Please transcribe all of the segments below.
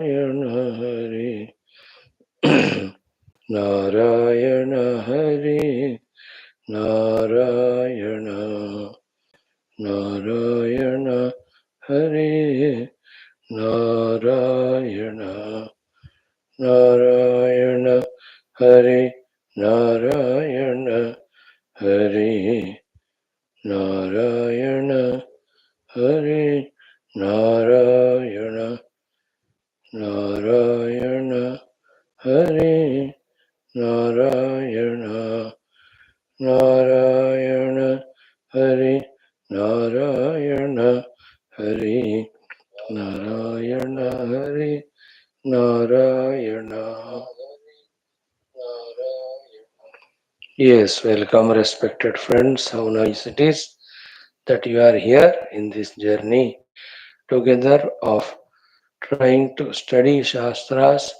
Hare Narayana Hare Narayana Narayana Hare Narayana Narayana Hare Narayana Hare Narayana Hare Narayana Narayana Hare Narayana Narayana Hare Narayana Hare Narayana Hare Narayana. Yes, welcome, respected friends. How nice it is that you are here in this journey together of trying to study Shastras,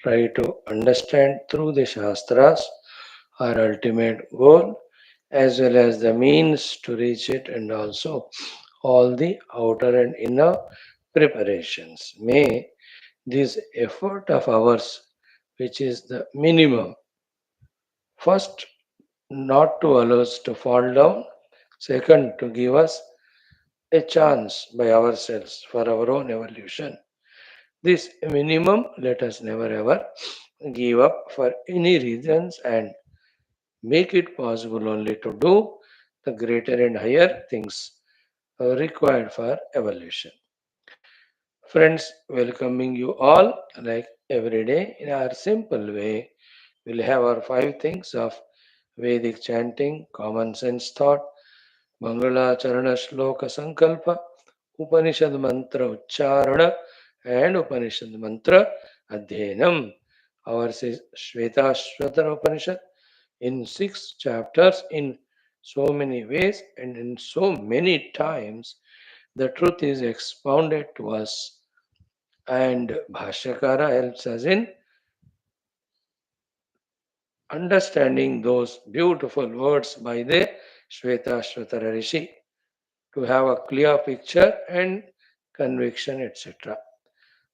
try to understand through the Shastras our ultimate goal, as well as the means to reach it, and also all the outer and inner preparations. May this effort of ours, which is the minimum, first, not to allow us to fall down, second, to give us a chance by ourselves for our own evolution. This minimum, let us never ever give up for any reasons and make it possible only to do the greater and higher things required for evolution. Friends, welcoming you all like every day in our simple way. We'll have our five things of Vedic chanting, common sense thought, Mangala Charana Shloka Sankalpa, Upanishad Mantra Ucharana, and Upanishad Mantra Adhyanam. Ours is Shwethashwathara Upanishad in 6 chapters in so many ways and in so many times. The truth is expounded to us, and Bhashyakara helps us in understanding those beautiful words by the Shwethashwathara Rishi to have a clear picture and conviction, etc.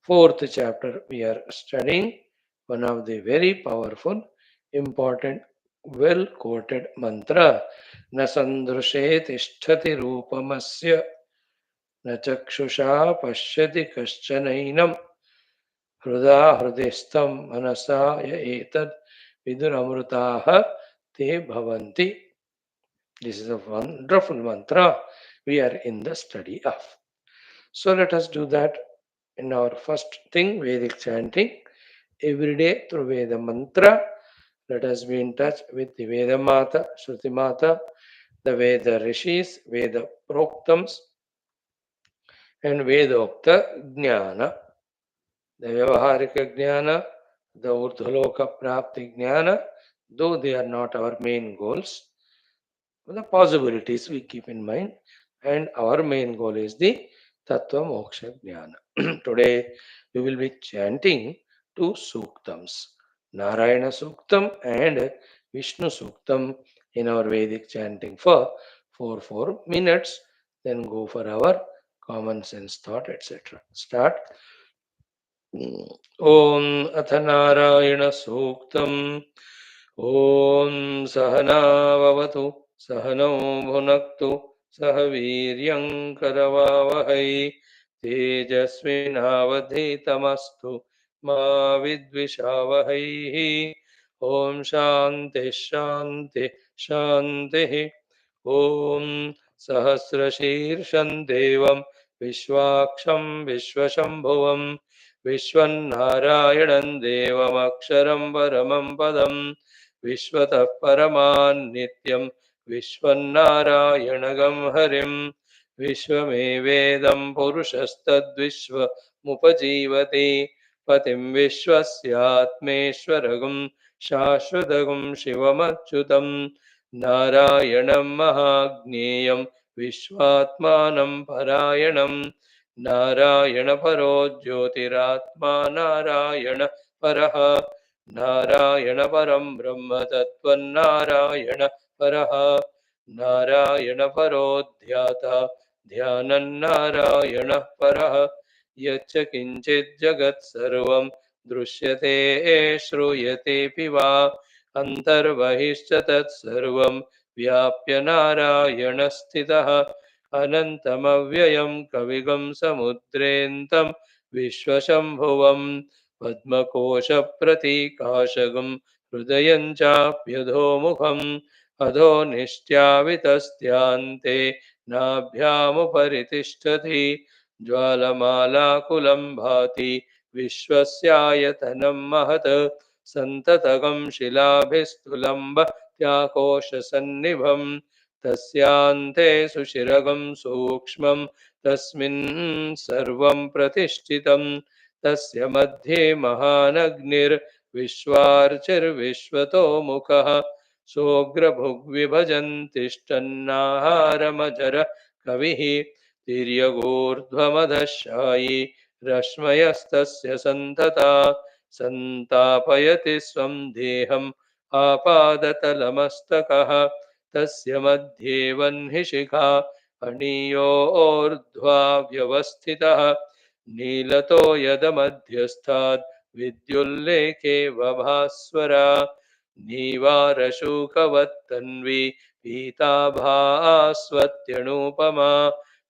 Fourth chapter, we are studying one of the very powerful, important, well quoted mantra. Na sandrushe tishtati rupamasya na chakshusha pashyati kaschanainam hruda hrudistam manasa ya etad viduramrutaha te bhavanti. This is a wonderful mantra we are in the study of. So let us do that in our first thing, Vedic chanting. Every day through Veda mantra, let us be in touch with the Veda Mata, Shruti Mata, the Veda Rishis, Veda Proktams, and Vedokta Jnana. The Vyavaharika Jnana, the Urdhaloka Prapti Jnana, though they are not our main goals, the possibilities we keep in mind, and our main goal is the Tattva Moksha Jnana. Today we will be chanting two Suktams, Narayana Suktam and Vishnu Suktam in our Vedic chanting for 4 minutes, then go for our common sense thought, etc. Start. ॐ अथ नारायणसूक्तम् ॐ सहनाववतु सहनौ भुनक्तु सह वीर्यङ्करवावहै तेजस्विनावधीतमस्तु मा विद्विषावहैः ॐ शान्तिः शान्तिः शान्तिः ॐ सहस्रशीर्षं देवं विश्वाक्षं विश्वशम्भुवम् विश्वन्नारायणं देवमक्षरं परमं पदं विश्वतः परमान्नित्यं विश्वन्नारायणगं हरिं विश्वमेवेदं पुरुषस्तद्विश्वमुपजीवति पतिं विश्वस्यात्मेश्वरगं शाश्वतगं शिवमच्युतं नारायणं महाज्ञेयं विश्वात्मानं परायणं नारायण परो ज्योतिरात्मा नारायण परः नारायण परं ब्रह्म तत्त्वन्नारायण परः नारायण परो ध्याता ध्यानन्नारायण परः यच्च किञ्चित् जगत् सर्वं दृश्यते श्रूयतेऽपि वा अन्तर्बहिश्च तत्सर्वं व्याप्य नारायणस्थितः अनन्तमव्ययं कविगं समुद्रेऽन्तं विश्वशम्भुवं पद्मकोशप्रतीकाशगं हृदयं चाप्यधोमुखम् अधो निष्ट्यावितस्त्यान्ते नाभ्यामुपरि तिष्ठति ज्वालमालाकुलं भाति विश्वस्यायतनं महत् सन्ततगं शिलाभिस्तुलम्बत्याकोशसन्निभं तस्यान्ते सुशिरगं सूक्ष्मं तस्मिन् सर्वं प्रतिष्ठितं तस्य मध्ये महानग्निर्विश्वार्चिर्विश्वतोमुखः सोऽग्रभुग्विभजन् तिष्ठन्नाहारमजर कविः तिर्यगूर्ध्वमधशायी रश्मयस्तस्य सन्तता सन्तापयति स्वं देहम् आपादतलमस्तकः तस्य मध्ये वह्निशिखा अणीयोऽर्ध्वा व्यवस्थितः नीलतो यदमध्यस्थात् विद्युल्लेखेव भास्वरा नीवारशूकवत्तन्वी पीताभास्वत्यणुपमा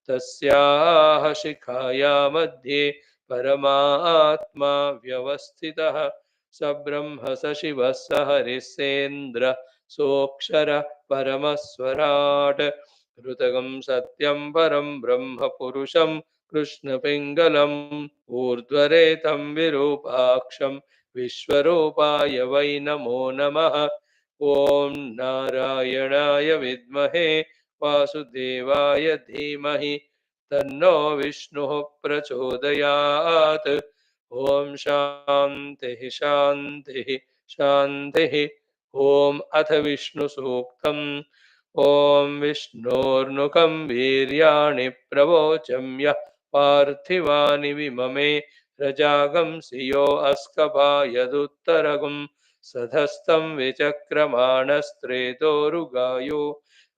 तस्याः शिखाया मध्ये परमात्मा व्यवस्थितः स ब्रह्म स शिवः स हरिः सेन्द्रः सोऽक्षरः परमस्वराट् ऋतगं सत्यं परं ब्रह्म पुरुषं कृष्णपिङ्गलम् ऊर्ध्वरेतं विरूपाक्षं विश्वरूपाय वै नमो नमः ॐ नारायणाय विद्महे वासुदेवाय धीमहि तन्नो विष्णुः प्रचोदयात् ॐ शान्तिः शान्तिः शान्तिः ॐ अथ विष्णुसूक्तम् ॐ विष्णोर्नुकं वीर्याणि प्रवोचं यः पार्थिवानि विममे रजागंसि यो अस्कभायदुत्तरगुं सधस्तं विचक्रमाणस्त्रेतोरुगायो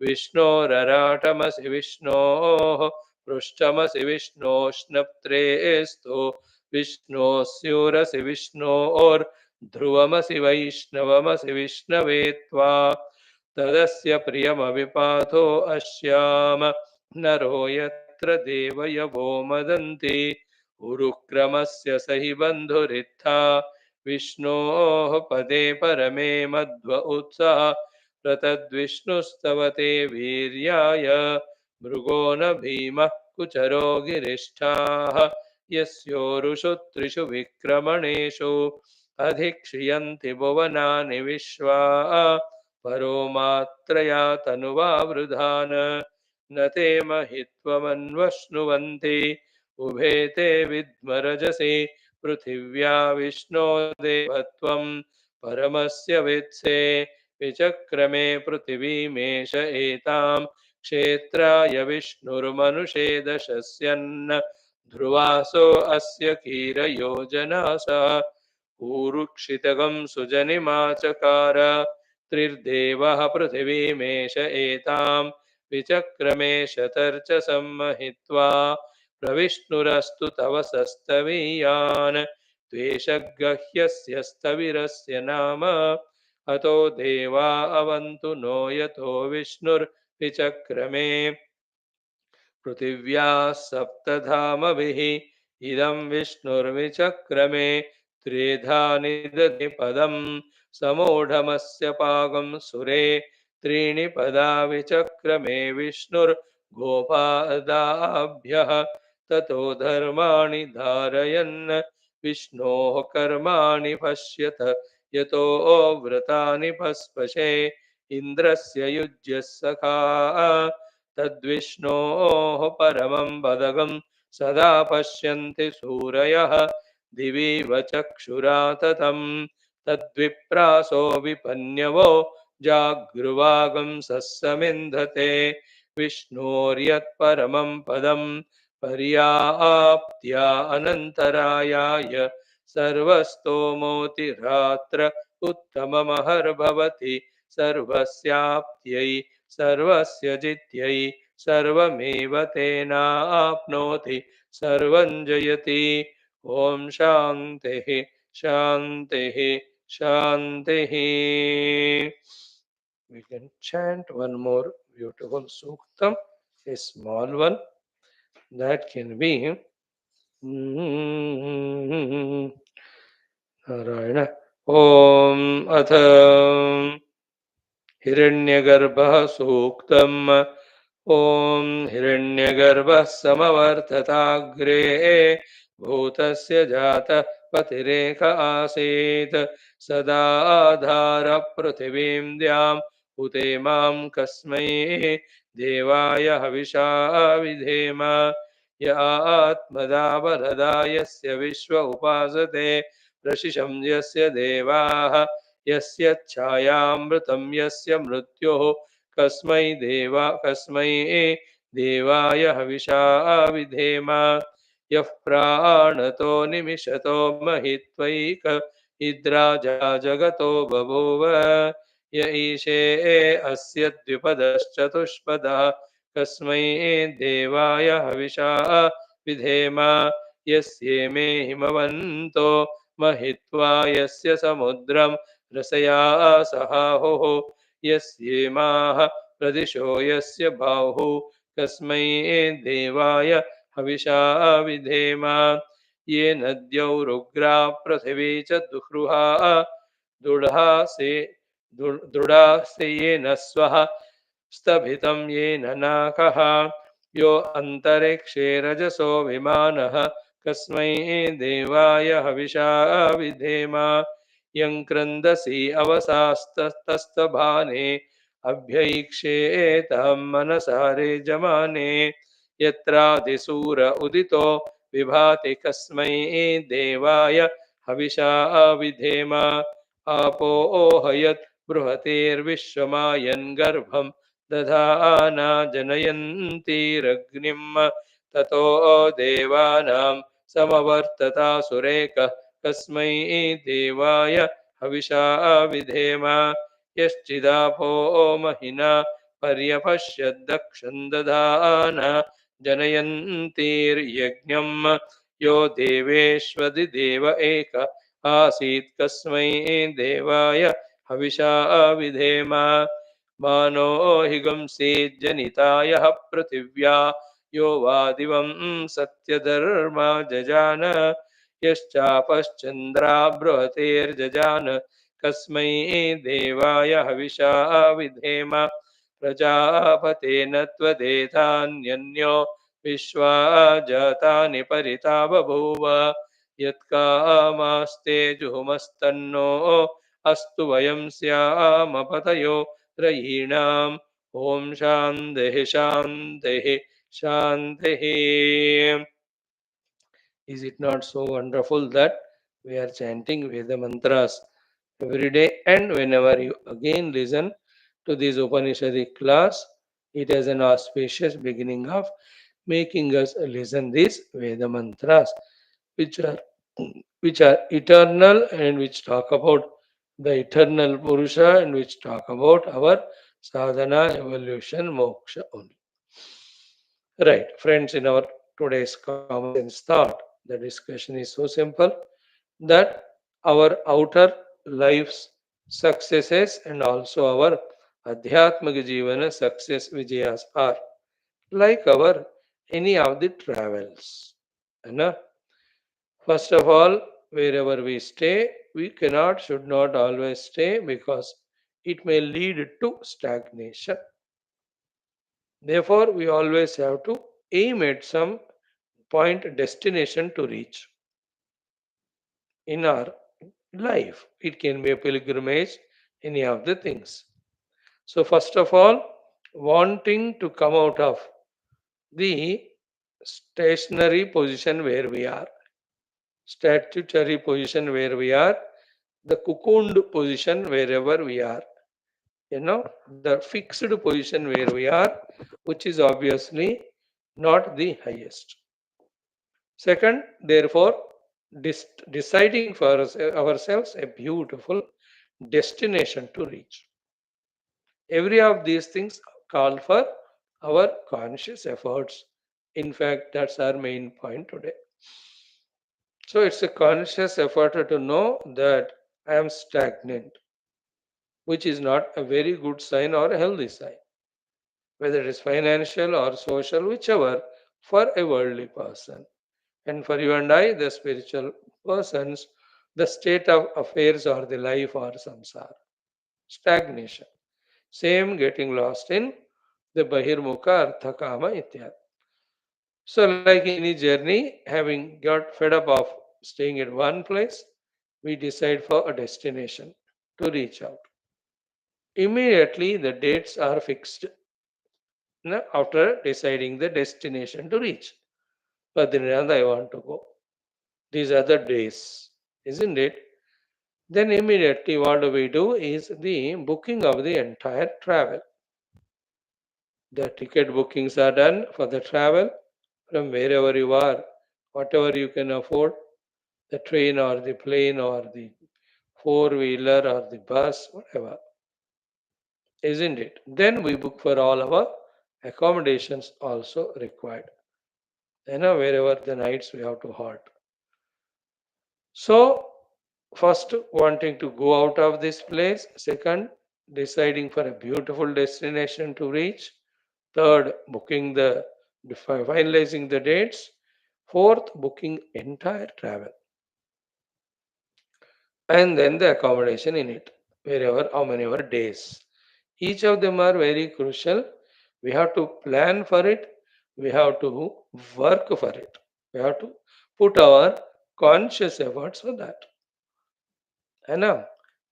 विष्णोरराटमसि विष्णोः पृष्ठमसि विष्णोष्णप्त्रेस्तो विष्णोस्यूरसि विष्णोर्ध्रुवमसि वैष्णवमसि विष्णवे त्वा तदस्य प्रियमविपातो अस्याम नरो यत्र देवयवो मदन्ति उरुक्रमस्य स हि बन्धुरित्था विष्णोः पदे परमे मध्व उत्सः प्रतद्विष्णुस्तवते वीर्याय मृगो न भीमः कुचरो गिरिष्ठाः यस्योरुषु त्रिषु विक्रमणेषु अधिक्षियन्ति भुवनानि विश्वा परो मात्रया तनुवावृधान् न ते महित्वमन्वश्नुवन्ति उभे ते विद्मरजसि पृथिव्या विष्णो देवत्वं परमस्य वित्से विचक्रमे पृथिवीमेष एतां क्षेत्राय विष्णुर्मनुषे दशस्यन्न ध्रुवासो अस्य कीरयोजनासः ऊरुक्षितगं सुजनिमाचकार त्रिर्देवः पृथिवीमेष एतां विचक्रमे शतर्चसं महित्वा प्रविष्णुरस्तु तव सस्तवीयान् त्वेषगह्यस्य स्थविरस्य नाम अतो देवा अवन्तु नो यतो विष्णुर्विचक्रमे पृथिव्याः सप्तधामभिः इदं विष्णुर्विचक्रमे त्रेधा निदधि पदं समूढमस्य पागं सुरे त्रीणि पदा विचक्रमे विष्णुर्गोपादाभ्यः ततो धर्माणि धारयन् विष्णोः कर्माणि पश्यत यतो व्रतानि पस्पशे इन्द्रस्य युज्यः सखा तद्विष्णोः परमं पदगं सदा पश्यन्ति सूरयः दिवीव चक्षुरा ततं तद्विप्रासो विपन्यवो जागृवागं सस्समिन्धते विष्णोर्यत्परमं पदं पर्याप्त्या अनन्तरायाय सर्वस्तोमोतिरात्र उत्तममहर्भवति सर्वस्याप्त्यै सर्वस्य जित्यै सर्वमेव तेनाप्नोति सर्वं जयति. Om Shanti Shanti Shanti. We can chant one more beautiful suktam, a small one that can be Narayana. Om Atham हिरण्यगर्भः सूक्तम्. ॐ हिरण्यगर्भः समवर्तताग्रे भूतस्य जातः पतिरेक आसीत् सदा आधारः पृथिवीं द्याम् उते मां कस्मै देवाय हविषा विधेम य आत्मदा वरदा यस्य विश्व उपासते प्रशिशं यस्य देवाः यस्य छायामृतं यस्य मृत्युः कस्मै देवाय हविषा विधेम यः प्राणतो निमिषतो महित्वैक इद्राजा जगतो बभूव य ईशे अस्य द्विपदश्चतुष्पदः कस्मै देवाय हविषा विधेम यस्येमे हिमवन्तो महित्वा यस्य समुद्रं रसया सहाहुः यस्येमाः प्रदिशो यस्य बाहुः कस्मै देवाय हविषा विधेम ये नद्यौ रुग्रा पृथिवी च दुह्रुहा दृढासे येन स्वः स्तभितं येन नाकः यो अन्तरिक्षे रजसो विमानः कस्मै देवाय हविषा विधेम यं क्रन्दसि अवसास्तस्तभाने अभ्यैक्षेतं मनसा रेजमाने यत्रादिसूर उदितो विभाति कस्मै देवाय हविषा विधेम आपोहयत् बृहतेर्विश्वमायन् गर्भं दधाना जनयन्तीरग्निं ततो देवानां समवर्ततासुरेकः कस्मै देवाय हविषा विधेम यश्चिदापो महिना पर्यपश्यद्दक्षं दधाना जनयन्तीर्यज्ञं यो देवेष्वदिदेव एक आसीत् कस्मै देवाय हविषा विधेम मानो हिगंसेज्जनितायः पृथिव्या यो वा दिवं सत्यधर्मा जजान यश्चापश्चन्द्रा बृहतेर्जजान कस्मै देवाय हविषा विधेम प्रजापतेन त्वदेतान्यन्यो विश्वा जातानि परिता बभूव यत्कामास्ते जुहुमस्तन्नो अस्तु वयं स्यामपतयो रयीणाम् ॐ शान्तिः शान्तिः शान्तिः. Is it not so wonderful that we are chanting Veda mantras every day, and whenever you again listen to this Upanishadic class, it is an auspicious beginning of making us listen these Veda mantras, which are which are eternal and which talk about the eternal Purusha and which talk about our sadhana, evolution, moksha only. Right, friends, in our today's common sense thought, the discussion is so simple that our outer life's successes and also our Adhyatmika Jivana success Vijayas are like our any of the travels. You know? First of all, wherever we stay, we cannot, should not always stay because it may lead to stagnation. Therefore, we always have to aim at some point destination to reach in our life. It can be a pilgrimage, any of the things. So, first of all, wanting to come out of the stationary position where we are, statutory position where we are, the cocooned position wherever we are, the fixed position where we are, which is obviously not the highest. Second, therefore, deciding for ourselves a beautiful destination to reach. Every of these things call for our conscious efforts In fact, that's our main point today. So it's a conscious effort to know that I am stagnant, which is not a very good sign or a healthy sign, whether it is financial or social, whichever, for a worldly person. And for you and I, the spiritual persons, the state of affairs or the life or samsara, stagnation. Same getting lost in the Bahirmukha Artha Kama Ityad. So, like in any journey, having got fed up of staying at one place, we decide for a destination to reach out. Immediately, the dates are fixed after deciding the destination to reach. Badrinath, I want to go. These are the days, isn't it? Then immediately what do we do is the booking of the entire travel. The ticket bookings are done for the travel from wherever you are, whatever you can afford, the train or the plane or the four wheeler or the bus, whatever, isn't it? Then we book for all our accommodations also required. Wherever the nights we have to halt. So, first wanting to go out of this place, second deciding for a beautiful destination to reach, third booking the finalizing the dates, fourth booking entire travel, and then the accommodation in it, wherever how many ever days. Each of them are very crucial. We have to plan for it, we have to work for it, we have to put our conscious efforts for that. And now,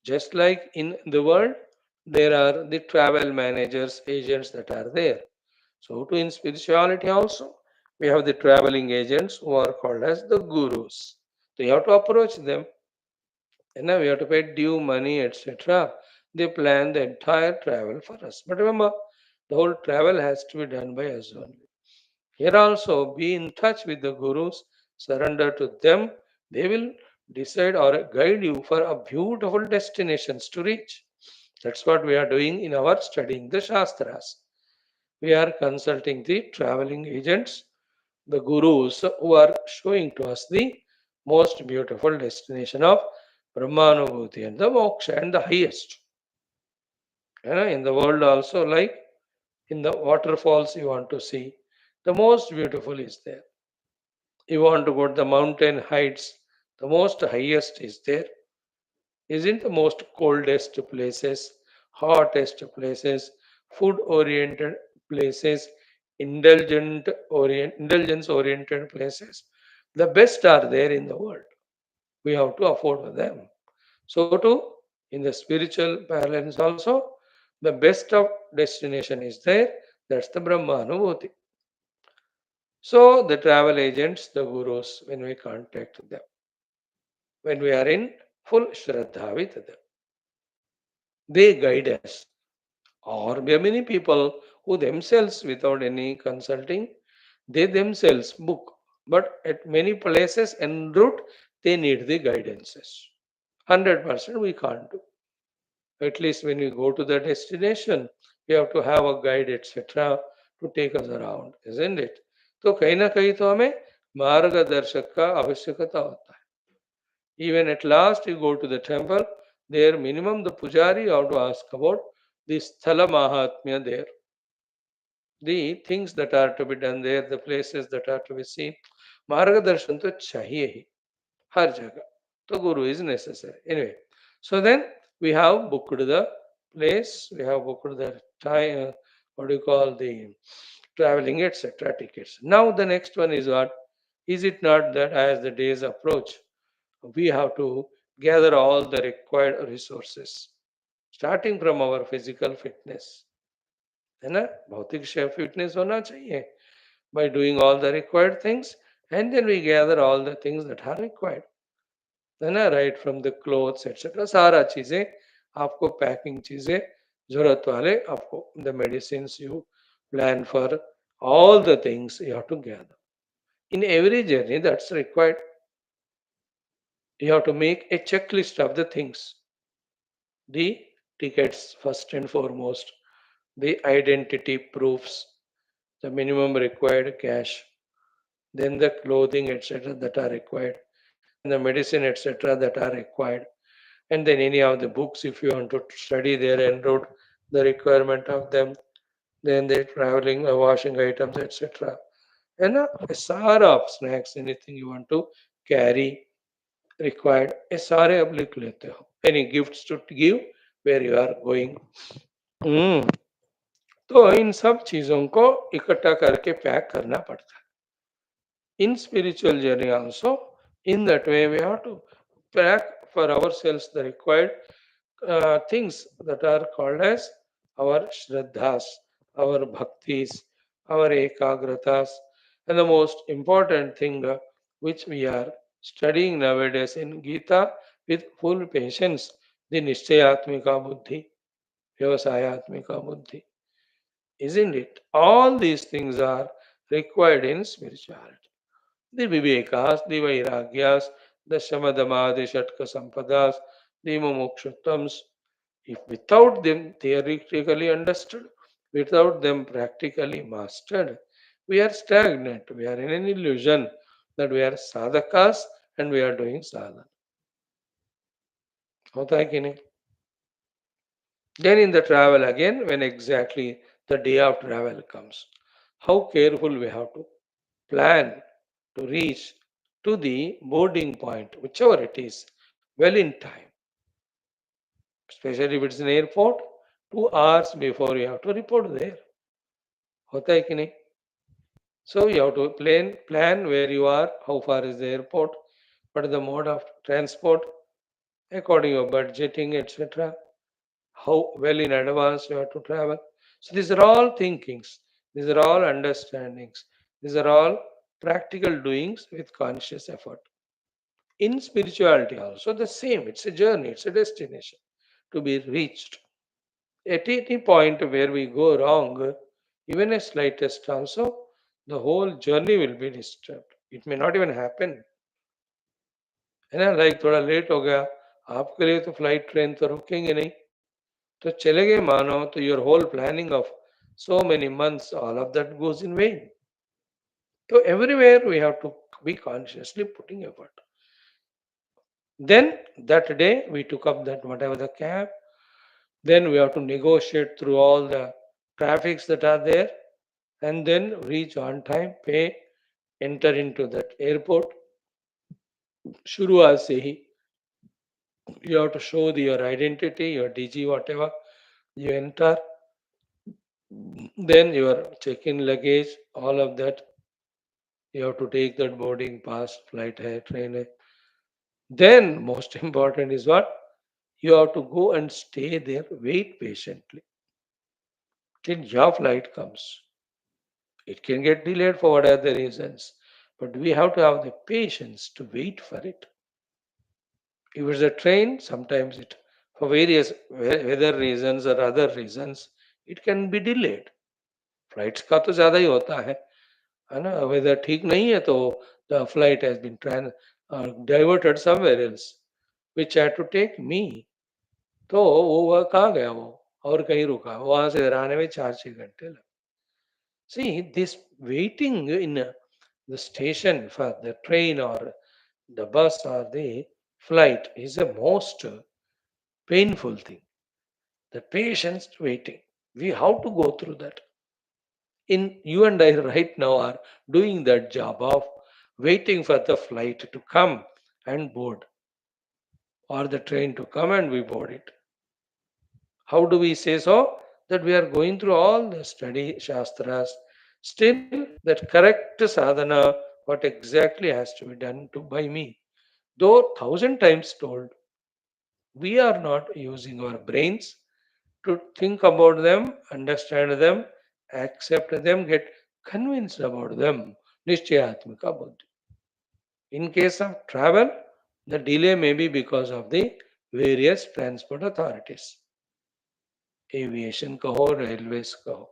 just like in the world, there are the travel managers, agents that are there. So, too, in spirituality also, we have the traveling agents who are called as the gurus. So, you have to approach them, and now we have to pay due money, etc. They plan the entire travel for us. But remember, the whole travel has to be done by us only. Here also, be in touch with the gurus, surrender to them. They will decide or guide you for a beautiful destinations to reach. That's what we are doing in our studying the Shastras. We are consulting the traveling agents, the gurus who are showing to us the most beautiful destination of Brahmanubhuti and the moksha and the highest. In the world also, like in the waterfalls you want to see, the most beautiful is there. You want to go to the mountain heights, the most highest is there. Isn't the most coldest places, hottest places, food oriented places, indulgence oriented places. The best are there in the world. We have to afford them. So too, in the spiritual parlance also, the best of destination is there. That's the Brahmanubhuti. So the travel agents, the gurus, when we contact them, when we are in full Shraddha with them, they guide us. Or there are many people who themselves, without any consulting, they themselves book. But at many places en route, they need the guidances. 100% we can't do. At least when we go to the destination, we have to have a guide, etc., to take us around, isn't it? तो कहीं ना कहीं तो हमें मार्गदर्शक का आवश्यकता होता है. Even at last you go to the temple, there minimum the pujari you have to ask about the Sthala Mahatmya there, the things that are to be done there, the places that are to be seen. Margadarshan to chahiye hi, har jagah. So Guru is necessary. Anyway, so then we have booked the place, we have booked the time, what do you call the traveling, etc. tickets. Now the next one is what? Is it not that as the days approach, we have to gather all the required resources, starting from our physical fitness, है ना, भौतिक fitness होना चाहिए by doing all the required things, and then we gather all the things that are required, है ना, right from the clothes etc. सारा चीजें आपको पैकिंग चीजें जरूरत वाले आपको the medicines you plan for, all the things you have to gather in every journey that's required. You have to make a checklist of the things, the tickets first and foremost, the identity proofs, the minimum required cash, then the clothing, etc., that are required, then the medicine, etc., that are required, and then any of the books if you want to study there en route, the requirement of them, then the traveling, washing items, etc. And a sar of snacks, anything you want to carry required, ये सारे अब लिख लेते हो, any gifts to give where you are going. हम्म तो इन सब चीजों को इकट्ठा करके पैक करना पड़ता है. In spiritual journey also, in that way we have to pack for ourselves the required things that are called as our shraddhas, our bhaktis, our ekagratas, and the most important thing which we are studying nowadays in Gita with full patience, the nishchayatmika buddhi, vyavasayatmika buddhi, isn't it? All these things are required in spirituality. The Vivekas, the Vairagyas, the Shamadamadi Shatka Sampadas, the Mumukshutams, if without them theoretically understood, without them practically mastered, we are stagnant. We are in an illusion that we are sadhakas and we are doing sadhana. होता है कि नहीं? Then in the travel again, when exactly the day of travel comes, how careful we have to plan to reach to the boarding point, whichever it is, well in time. Especially if it's an airport, 2 hours before you have to report there. होता है कि नहीं? So you have to plan where you are, how far is the airport, what is the mode of transport, according to your budgeting, etc. How well in advance you have to travel. So these are all thinkings, these are all understandings, these are all practical doings with conscious effort. In spirituality also the same. It's a journey, it's a destination to be reached. At any point where we go wrong, even a slightest also, the whole journey will be disturbed. It may not even happen. है ना, like थोड़ा late हो गया, आपके लिए तो flight train तो रुकेंगे नहीं, तो चले गए मानो, तो your whole planning of so many months, all of that goes in vain. So everywhere we have to be consciously putting effort. Then that day we took up that whatever the cab. Then we have to negotiate through all the traffics that are there, and then reach on time, pay, enter into that airport. शुरुआत से ही you have to show your identity, your DG, whatever. You enter, then your check-in luggage, all of that. You have to take that boarding pass, flight hai, train hai. Then most important is what? You have to go and stay there, wait patiently till your flight comes. It can get delayed for whatever reasons, but we have to have the patience to wait for it. If it's a train, sometimes it, for various weather reasons or other reasons, it can be delayed. Flights का तो ज़्यादा ही होता है ना? Weather ठीक नहीं है तो the flight has been diverted somewhere else, which had to take me. तो वो वह कहाँ गया वो, और कहीं रुका, वहां से इधर आने में 4-6 घंटे लगे. See, this waiting in the station for the train or the bus or the flight is a most painful thing. The patience waiting. We have to go through that. In you and I right now are doing that job of waiting for the flight to come and board, or the train to come and we board it. How do we say so? That we are going through all the study shastras. Still, that correct sadhana, what exactly has to be done to by me. Though 1,000 times told, we are not using our brains to think about them, understand them, accept them, get convinced about them. Nishchayatmika buddhi. In case of travel, the delay may be because of the various transport authorities. Aviation kaho, railways kaho.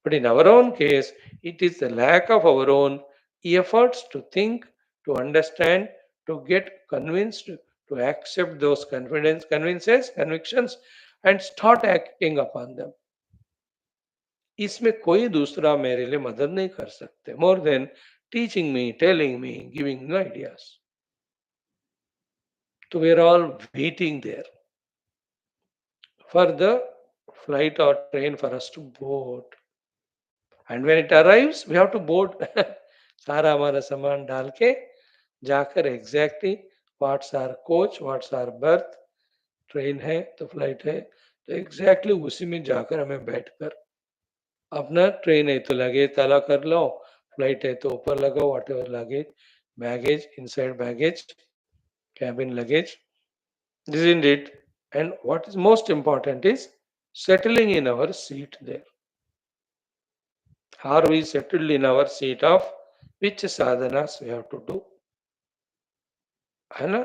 But in our own case, it is the lack of our own efforts to think, to understand, to get convinced, to accept those convictions, and start acting upon them. इसमें कोई दूसरा मेरे लिए मदद नहीं कर सकते more than teaching me, telling me, giving me ideas. So we're all waiting there for the flight or train for us to board. And when it arrives, we have to board. सारा हमारा सामान डाल के जाकर exactly what's are coach what's are berth train है तो flight है तो एग्जैक्टली उसी में जाकर हमें बैठकर अपना ट्रेन है तो लगेज ताला कर लो फ्लाइट है तो ऊपर लगाओ what ever luggage baggage inside baggage cabin luggage isn't it and what is most important is settling in our seat there are we settled in our seat of which sadhanas we have to do है ना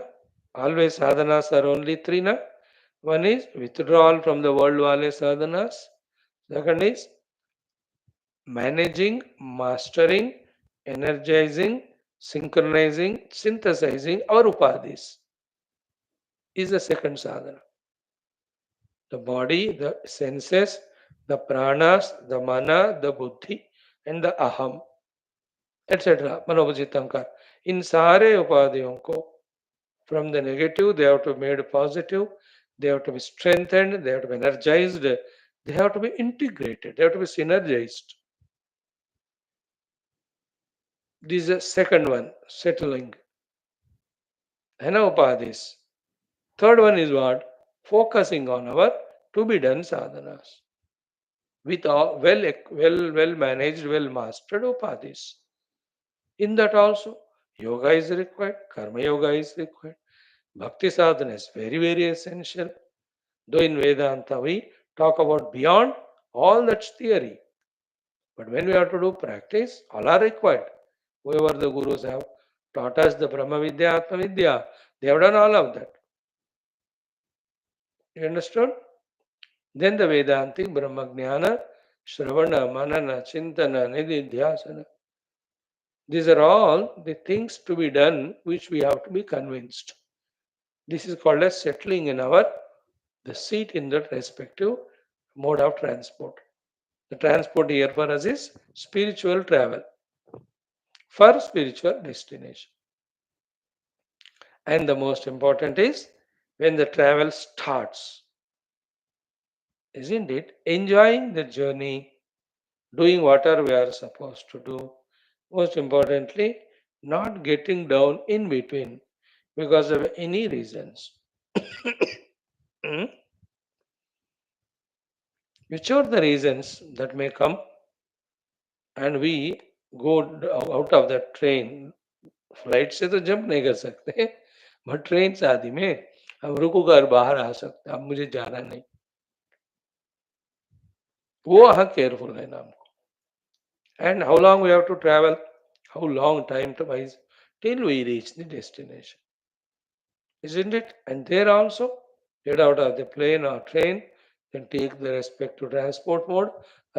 always sadhanas are only three na one is withdrawal from the world wale sadhanas second is managing mastering energizing synchronizing synthesizing our upadhis is the second sadhana the body, the senses, the pranas, the mana, the buddhi, and the aham, etc. Manobhajit ankar. In सारे उपाधियों को from the negative they have to be made positive, they have to be strengthened, they have to be energized, they have to be integrated, they have to be synergized. This is the second one, settling. Hena upadhis. Third one is what? Focusing on our to be done sadhanas. With all well managed, well mastered upadhis. In that also, yoga is required, karma yoga is required, bhakti sadhana is very, very essential. Though in Vedanta we talk about beyond all that's theory, but when we have to do practice, all are required. Whoever the gurus have taught us the Brahma Vidya, Atma Vidya, they have done all of that. You understood? Then the Vedantic Brahma Jnana, Shravana, Manana, Chintana, Nididhyasana. These are all the things to be done which we have to be convinced. This is called as settling in our the seat in that respective mode of transport. The transport here for us is spiritual travel for spiritual destination. And the most important is when the travel starts, isn't it? Enjoying the journey, doing whatever we are supposed to do. Most importantly, not getting down in between because of any reasons. Hmm? Which are the reasons that may come and we go out of the train flight से तो jump नहीं कर सकते but train शादी में हम रुको कर बाहर आ सकते अब मुझे जाना नहीं वो हाँ केयरफुल है नाम को and how long we have to travel how long time to wise till we reach the destination isn't it and there also get out of the plane or train then take the respective transport mode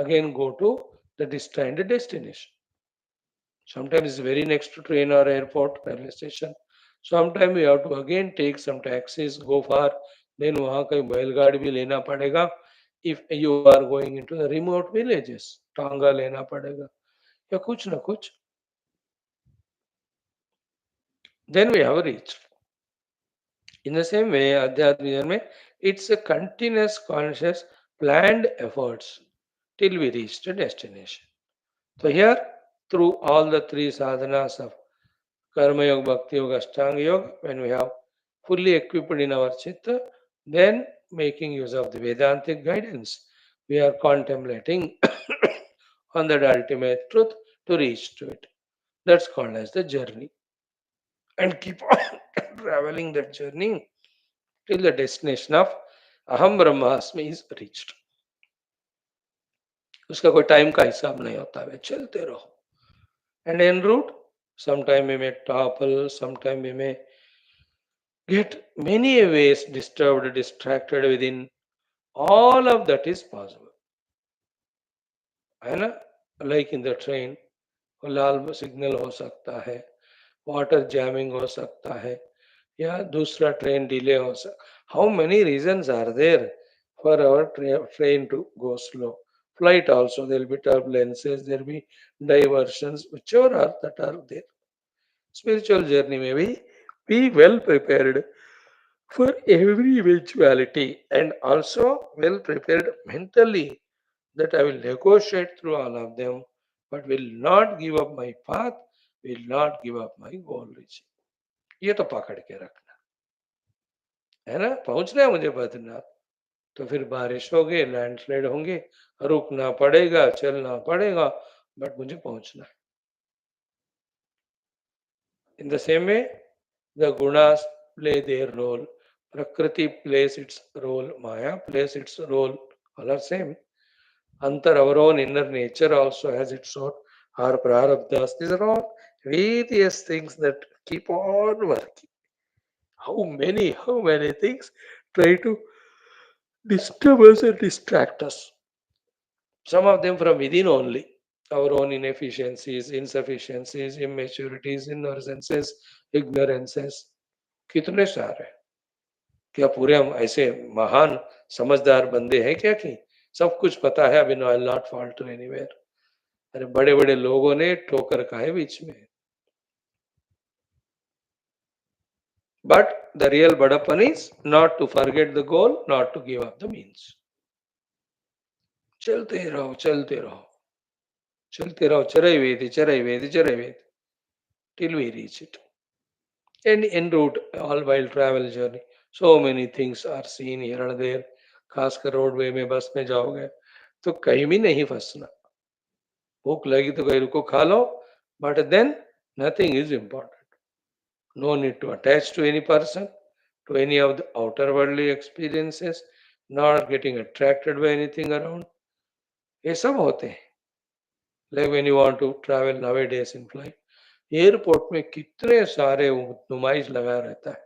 again go to the destined destination. Sometimes it's very next to train or airport, railway station. Sometimes we have to again take some taxis, go far. Then वहाँ कहीं बैलगाड़ी भी लेना पड़ेगा. If you are going into the remote villages, टांगा लेना पड़ेगा या कुछ ना कुछ. Then we have reached. In the same way, Adhyatma में it's a continuous, conscious, planned efforts till we reach the destination. So here, through all the three sadhanas of Karma Yoga, Bhakti Yoga, Ashtanga Yoga, when we have fully equipped in our chitta, then making use of the Vedantic guidance, we are contemplating on that ultimate truth to reach to it. That's called as the journey. And keep on traveling that journey till the destination of Aham Brahmasmi is reached. उसका कोई time का हिसाब नहीं होता है चलते रहो and en route sometime we may topple sometime we may get many ways disturbed, distracted within. All of that is possible. है ना like in the train Lal signal हो सकता है वाटर जैमिंग हो सकता है या दूसरा ट्रेन डिले हो सकता how many reasons are there for our train to go slow Flight also, there will be turbulences, there will be diversions, whichever are that are there. Spiritual journey may be well prepared for every eventuality and also well prepared mentally that I will negotiate through all of them, but will not give up my path, will not give up my goal reaching. ये तो पकड़ के रखना है ना, पहुंचना है मुझे बद्रीनाथ, तो फिर बारिश होगी, लैंडस्लाइड होंगे, रुकना पड़ेगा, चलना पड़ेगा, बट मुझे पहुंचना है. In the same way, the gunas play their role, prakriti plays its role, maya plays its role, all are same. Antar, our own inner nature also has its own, our prarabdhas, these are all various things that keep on working. How many things try to disturb us and distract us. Some of them from within only. Our own inefficiencies, insufficiencies, immaturities, innocences, ignorances. कितने सारे. क्या पूरे हम ऐसे महान समझदार बंदे हैं क्या कि सब कुछ पता है, अभी no I not fall to anywhere. अरे बड़े बड़े लोगों ने ठोकर खाए बीच में. बट द रियल बड़प्पन is not to forget the goal, not to give up the means. चलते रहो, चलते रहो, चलते रहो, चरई वेदी, चरई वेदी, चरई वेदी, till we reach it. And en route, all while travel journey, so many things are seen here and there. खासकर रोडवे में, बस में जाओगे तो कहीं भी नहीं फंसना. भूख लगी तो कहीं रुको, खा लो, but then nothing is important. No need to attach to any person, to any of the outer worldly experiences, not getting attracted by anything around. ये सब होते हैं. Like when you want to travel nowadays in flight, airport में कितने सारे नुमाइश लगा रहता है.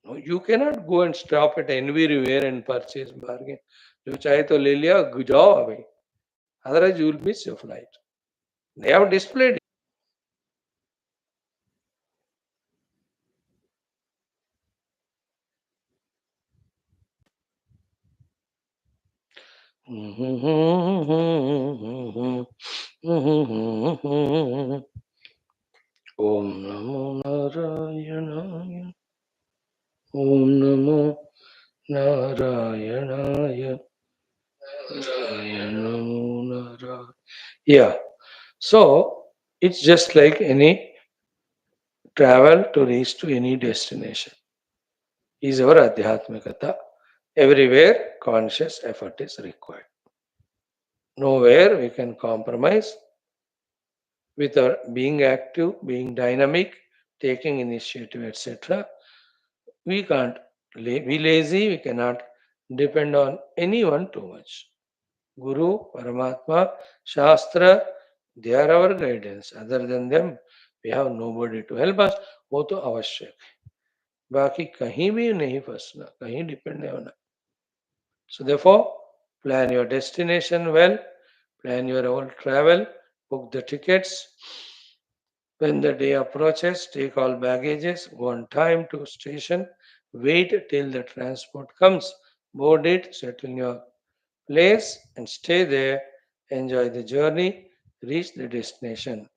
No, you cannot go and stop at anywhere and purchase bargain. जो चाहे तो ले लिया, जाओ अभी. Otherwise you will miss your flight. They have displayed. Om Namo Narayanaaya. Om Namo Narayanaaya. Namo Narayana. Yeah. So it's just like any travel to reach to any destination. Is our Adhyatmikata. Everywhere conscious effort is required. Nowhere we can compromise with our being active, being dynamic, taking initiative, etc. We can't be lazy, we cannot depend on anyone too much. Guru, Paramatma, Shastra, they are our guidance. Other than them, we have nobody to help us. वो तो आवश्यक है. बाकी कहीं भी नहीं फंसना, कहीं डिपेंड नहीं होना. So therefore, plan your destination well, plan your whole travel, book the tickets. When the day approaches, take all baggages, go on time to station, wait till the transport comes, board it, settle your place and stay there, enjoy the journey, reach the destination.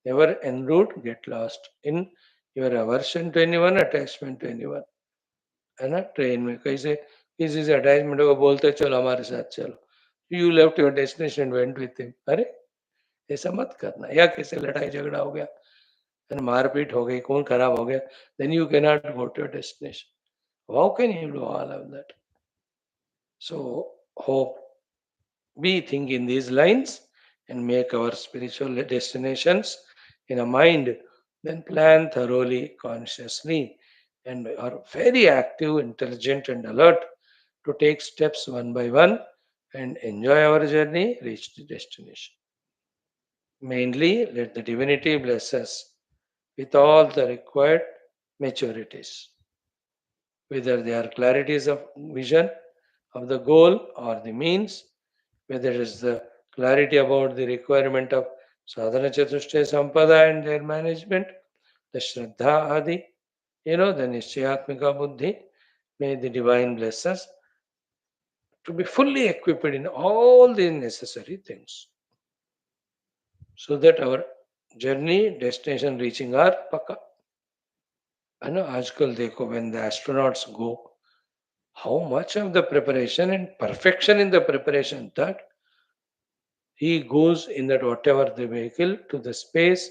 Never en route get lost in your aversion to anyone, attachment to anyone. है ना, train में कैसे किसी से attachment होगा, बोलते चलो हमारे साथ चलो, you left your destination went with him. अरे ऐसा मत करना. या किसी लड़ाई झगड़ा हो गया, मारपीट हो गई, खून खराब हो गया, then you can not go to your destination. How can you do all of that? So hope we think in these lines and make our spiritual destinations in a mind, then plan thoroughly, consciously, and are very active, intelligent, and alert to take steps one by one and enjoy our journey, reach the destination. Mainly, let the divinity bless us with all the required maturities, whether they are clarities of vision of the goal or the means, whether it is the clarity about the requirement of sadhana chatushtaya sampada and their management, the shraddha adi, the nishchayatmika buddhi. May the divine bless us to be fully equipped in all the necessary things so that our journey, destination reaching are paka. I know आजकल देखो when the astronauts go, how much of the preparation and perfection in the preparation that he goes in that whatever the vehicle to the space,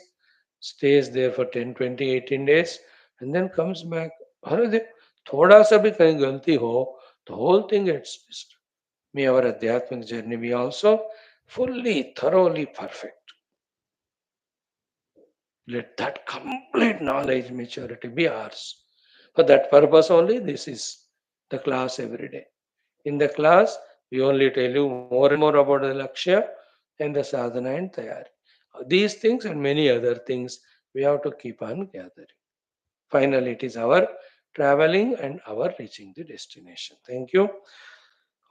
stays there for 10, 20, 18 days, and then comes back. अरे दे थोड़ा सा भी कहीं गलती हो, the whole thing gets missed. May our Adhyatmic journey be also fully, thoroughly perfect. Let that complete knowledge, maturity be ours. For that purpose only, this is the class every day. In the class, we only tell you more and more about the Lakshya and the sadhana and tayari. These things and many other things we have to keep on gathering. Finally, it is our traveling and our reaching the destination. Thank you.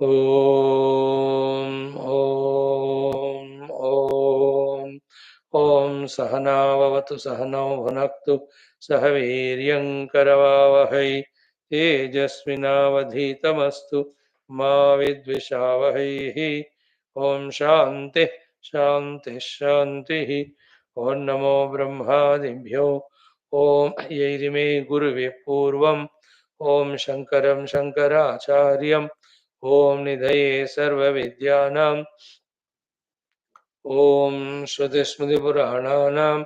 Om, Om, Om. Om Sahanavavatu Sahanau Bhunaktu Sahaviryam Karavavahai Tejasvinavadhitamastu Ma Vidvishavahai. Om Shanti Shanti Shanti. Om Namo Brahmadibhyo. Om Yairime Guruve Purvam. Om Shankaram Shankaracharyam. Om Nidhaye Sarva Vidyanam. ॐ श्रुतिस्मृतिपुराणानाम्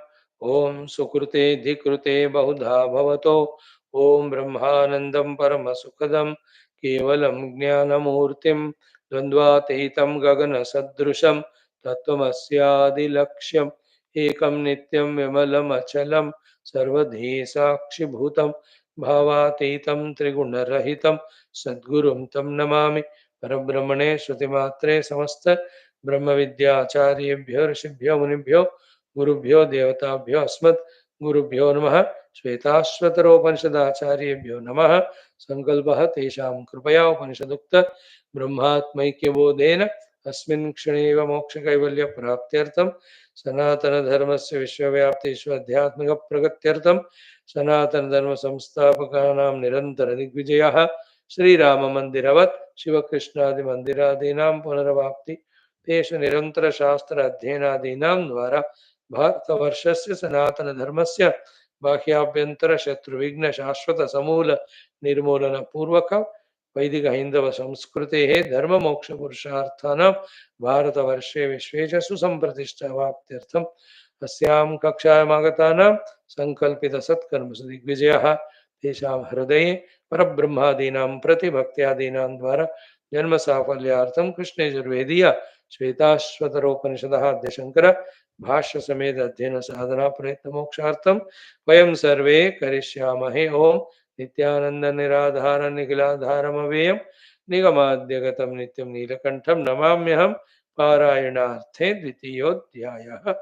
ॐ सुकृते धिकृते बहुधा भवतो ॐ ब्रह्मानन्दं परमसुखदं केवलं ज्ञानमूर्तिं द्वन्द्वातीतं गगनसदृशं तत्त्वमस्यादिलक्ष्यम् एकं नित्यं विमलमचलं सर्वधी साक्षिभूतं भावातीतं त्रिगुणरहितं सद्गुरुं तं नमामि परब्रह्मणे श्रुतिमात्रे समस्त ब्रह्म विद्याचार्येभ्यो ऋषिभ्यो मुनिभ्यो गुरुभ्यो देवताभ्यो अस्मत् गुरुभ्यो नमः श्वेताश्वतरोपनिषदाचार्येभ्यो नमः संकल्पः तेषां कृपया उपनिषदुक्त ब्रह्मात्मैक्यबोधेन अस्मिन् क्षणे एव मोक्षकैवल्यप्राप्त्यर्थं सनातनधर्मस्य विश्वव्याप्तेषु आध्यात्मिकप्रगत्यर्थं सनातनधर्मसंस्थापकानां निरन्तरदिग्विजयः श्रीराममन्दिरवत् शिवकृष्णादिमन्दिरादीनां पुनरवाप्ति तेषु निरन्तरशास्त्र अध्ययनादीनां द्वारा भारतवर्षस्य सनातनधर्मस्य बाह्याभ्यन्तरशत्रुविघ्न शाश्वत समूल निर्मूलन पूर्वक वैदिक हैन्दव संस्कृतेः धर्ममोक्षपुरुषार्थानां भारतवर्षे विश्वे च सुसम्प्रतिष्ठावाप्त्यर्थम् अस्यां कक्षायामागतानां सङ्कल्पितसत्कर्मसु दिग्विजयः तेषां हृदये परब्रह्मादीनां प्रतिभक्त्यादीनां द्वारा जन्म साफल्यार्थं कृष्ण यजुर्वेदीय श्वेताश्वतरोपनिषदः अद्य शंकर भाष्य समेत अध्ययन साधना प्रयत्न मोक्षार्थं वयं सर्वे करिष्यामहे ओम नित्यानंद निराधार निखिलाधारमवेयं निगमाद्यगतं नित्यं नीलकंठं नमाम्यहं पारायणार्थे द्वितीयोऽध्यायः.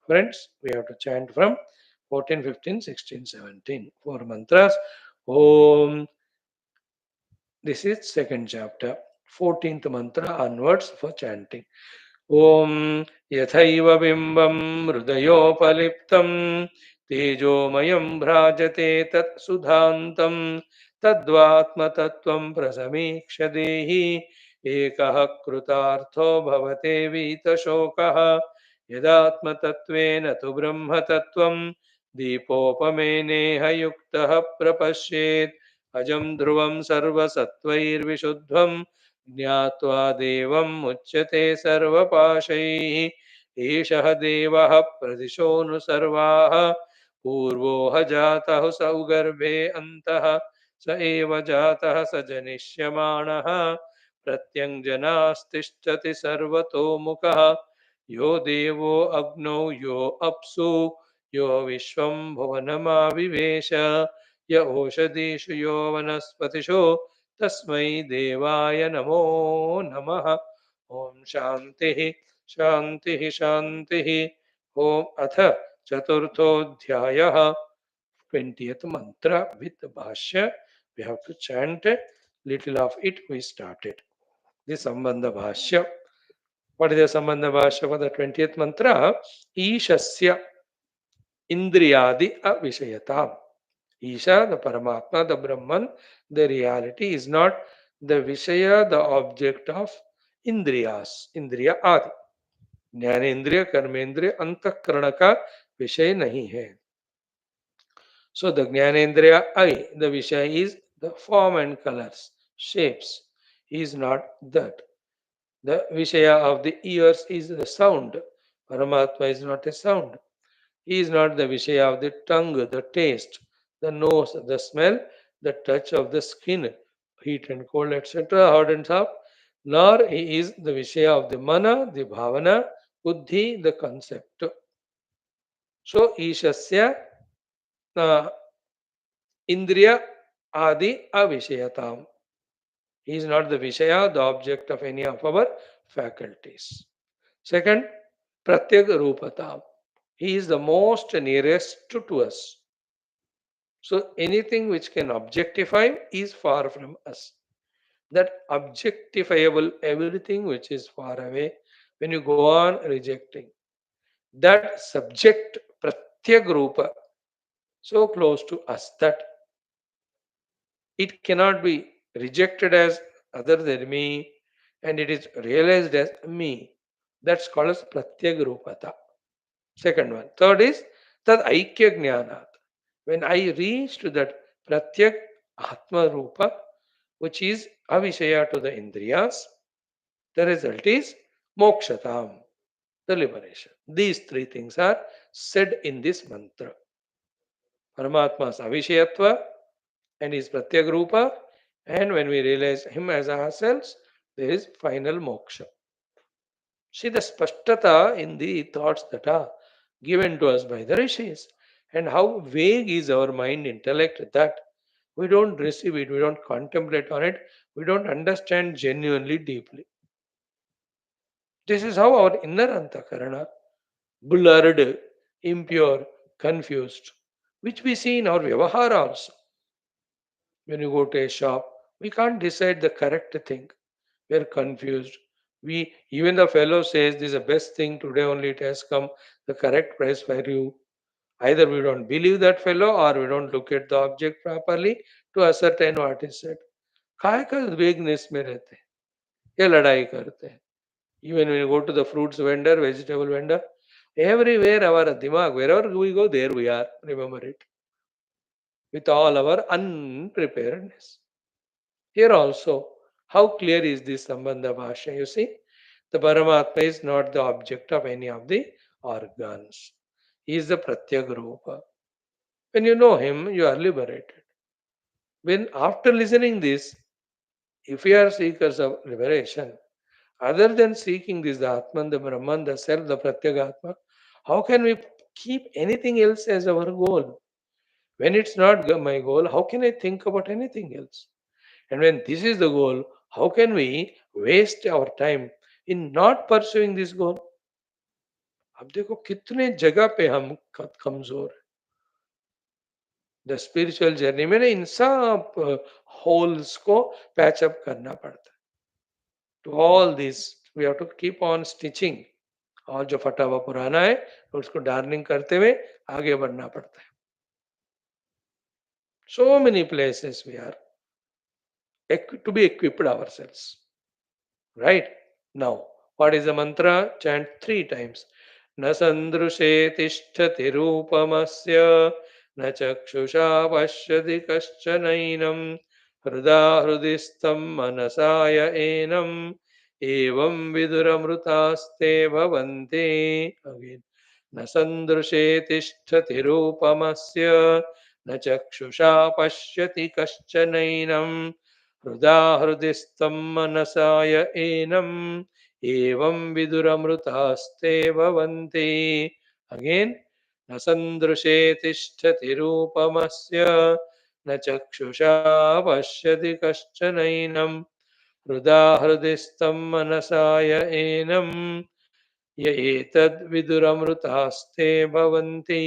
Friends, we have to chant from 14, 15, 16, 17. Four mantras. Om. This is second chapter. 14th mantra onwards for chanting. Om Yathaiva Bimbam Hridayopaliptam Tejomayam Bhrajate Tat Sudhantam Tadvatma Tattvam Prasamiksha Dehi Ekah Krutartho Bhavate Vita Shokaha Yadatma Tattvena Tu Brahma Tattvam Deepopameneha Yuktaha Prapashet Ajam Dhruvam Sarvasatvairvishuddhvam ज्ञात्वा देवं मुच्यते सर्वपाशैः एषः देवः प्रदिशोऽनु सर्वाः पूर्वो ह जातः सौगर्भे अन्तः स एव जातः स जनिष्यमाणः प्रत्यङ्जनास्तिष्ठति सर्वतोमुखः यो देवो अग्नौ यो अप्सु यो विश्वं भुवनमाविवेश य ओषधीषु यो वनस्पतिषु तस्मै देवाय नमो नमः. ओम शांति शांति शांति. ओम अथ चतुर्थोऽध्यायः 20th mantra with bhashya. We have to chant little of it. We started the sambandha bhashya. What is the sambandha bhashya for the 20th mantra? Ishasya indriyadi avishayatam. Isha, the Paramatma, the Brahman, the reality is not the Vishaya, the object of Indriyas, Indriya Adi. ज्ञानेन्द्रिय कर्मेंद्रिय अंतःकरण का विषय नहीं है. So the Jnanendriya I, the Vishaya is the form and colors, shapes. He is not that. The Vishaya of the ears is the sound. Paramatma is not a sound. He is not the Vishaya of the tongue, the taste, the nose, the smell, the touch of the skin, heat and cold, etc., hot and soft. Nor he is the Vishaya of the Mana, the Bhavana, Buddhi, the concept. So, Ishasya Indriya Adi Avishayatam. He is not the Vishaya, the object of any of our faculties. Second, Pratyag Rupatam. He is the most nearest to us. So anything which can objectify is far from us. That objectifiable everything which is far away, when you go on rejecting, that subject Pratyag Rupa, so close to us that it cannot be rejected as other than me and it is realized as me. That's called as Pratyagrupata. Second one. Third is Tad Aikya Jnanat. When I reach to that Pratyak Atma Rupa, which is Avishaya to the Indriyas, the result is Mokshatam, the liberation. These three things are said in this mantra. Paramatma's Avishayatva and his Pratyagrupa, and when we realize him as ourselves, there is final moksha. See the spashtata in the thoughts that are given to us by the rishis, and how vague is our mind intellect that we don't receive it, we don't contemplate on it, we don't understand genuinely deeply. This is how our inner antakarana, blurred, impure, confused, which we see in our vyavahara also. When you go to a shop, we can't decide the correct thing. We're confused. We even the fellow says this is the best thing today only it has come, the correct price for you. Either we don't believe that fellow or we don't look at the object properly to ascertain what is said. काय का vagueness में रहते हैं ये लड़ाई करते हैं even when you go to the fruits vendor vegetable vendor everywhere our dimag wherever we go there we are remember it with all our unpreparedness. Here also, how clear is this Sambandha Bhashya? You see, the Paramatma is not the object of any of the organs. He is the Pratyag Rupa. When you know him, you are liberated. When after listening this, if we are seekers of liberation, other than seeking this, the Atman, the Brahman, the Self, the Pratyagatma, how can we keep anything else as our goal? When it's not my goal, how can I think about anything else? And when this is the goal, how can we waste our time in not pursuing this goal? अब देखो कितने जगह पे हम कमजोर हैं. The spiritual journey में ना इन सब होल्स को पैच अप करना पड़ता है. To all this we have to keep on stitching. और जो फटा हुआ पुराना है उसको डार्निंग करते हुए आगे बढ़ना पड़ता है. So many places we are to be equipped ourselves. Right? Now, what is the mantra? Chant 3 times. न सन्दृशे तिष्ठति रूपमस्य न चक्षुषा पश्यति कश्चनैनं हृदा हृदि स्तं मनसाय एनम् एवं विदुरमृतास्ते भवन्ति. Again. न सन्दृशे तिष्ठति रूपमस्य न चक्षुषा पश्यति कश्चनैनं हृदा हृदिस्थं मनसाय एनम् एवं विदुरमृतास्ते भवन्ति. Again, न सन्दृशे तिष्ठति रूपमस्य न चक्षुषा पश्यति कश्चनैनं हृदा हृदिस्थं मनसाय एनम् य एतद् विदुरमृतास्ते भवन्ति.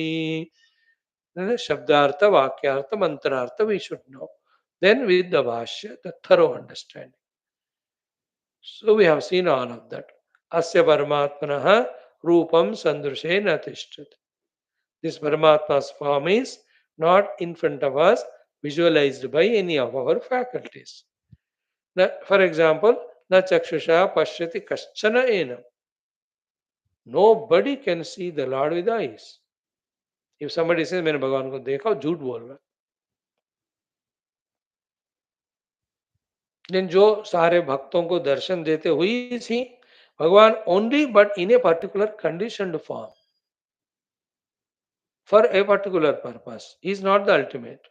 शब्दार्थ वाक्यार्थ मंत्रार्थ we should know. Then with the Bhashya, the thorough understanding. So we have seen all of that. Asya Paramatmanaha Rupam Sandrushe Natishtat. This Paramatma's form is not in front of us, visualized by any of our faculties. For example, na chakshusha pashyati kaschana enam. Nobody can see the Lord with eyes. If somebody says मैंने भगवान को देखा, वो झूठ बोल रहा है. लेकिन जो सारे भक्तों को दर्शन देते हुई थी भगवान only but in a particular conditioned form for a particular purpose is not the ultimate.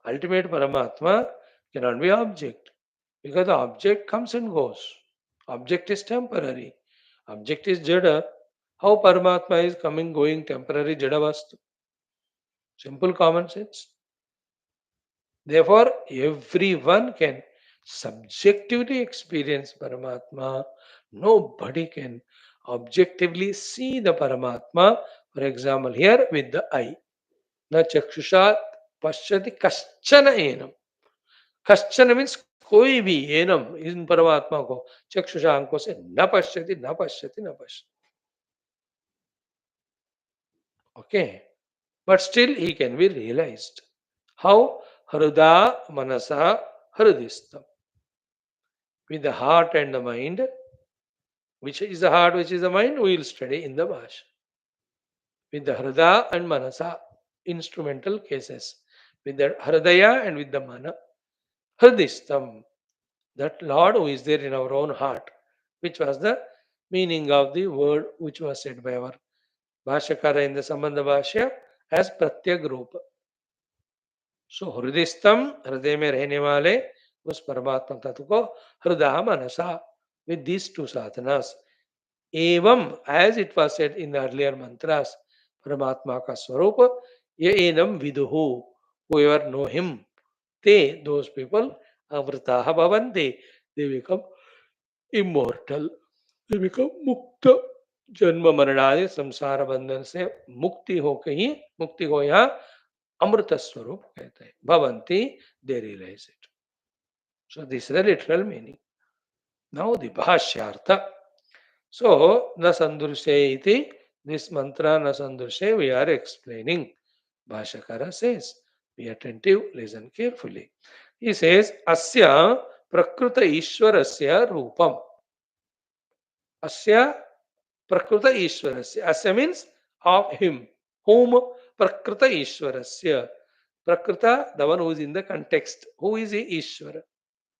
Ultimate Paramatma cannot be object because the object comes and goes. Object is temporary. Object is Jada. How Paramatma is coming, going, temporary Jada Vastu? Simple common sense. Therefore, everyone can subjectively experience Paramatma. Nobody can objectively see the Paramatma. For example, here with the eye. Na chakshusha pashyati kaschana enam. कश्चन means कोई भी annum इन परमात्मा को चक्षुषा अंकों से न पश्यति न पश्यति न पश्यति. Okay, but still he can be realised. How? हृदय मनसा हृदयस्थम. With the heart and the mind, which is the heart, which is the mind, we will study in the Bhashyam. With the hridaya and manasa, instrumental cases. With the hridaya and with the mana, hridistam. That Lord who is there in our own heart, which was the meaning of the word which was said by our Bhashyakara in the Sambandha Bhashya as Pratyag Rupa. So Hridistam, Hriday mein rehne wale, उस परमात्मा तत्व को हृदय मनसा. With these two sadhanas, evam, as it was said in the earlier mantras, Paramatma ka swarupa, ye enam viduhu, whoever know him, they, those people, avrataha bhavanti, they become immortal. They become mukta. जन्म मरणादि संसार बंधन से मुक्ति हो कहीं मुक्ति को यहाँ अमृत स्वरूप कहते हैं. भवंती, they realize it. So this is the literal meaning. Now the bhashyartha. So na sandurse iti, this mantra na sandurse we are explaining. Bhashyakara says, be attentive, listen carefully. He says, asya prakruta ishwarasya rupam. Asya prakruta ishwarasya. Asya means of him. Whom prakruta ishwarasya. Prakruta, the one who is in the context. Who is the Ishvara?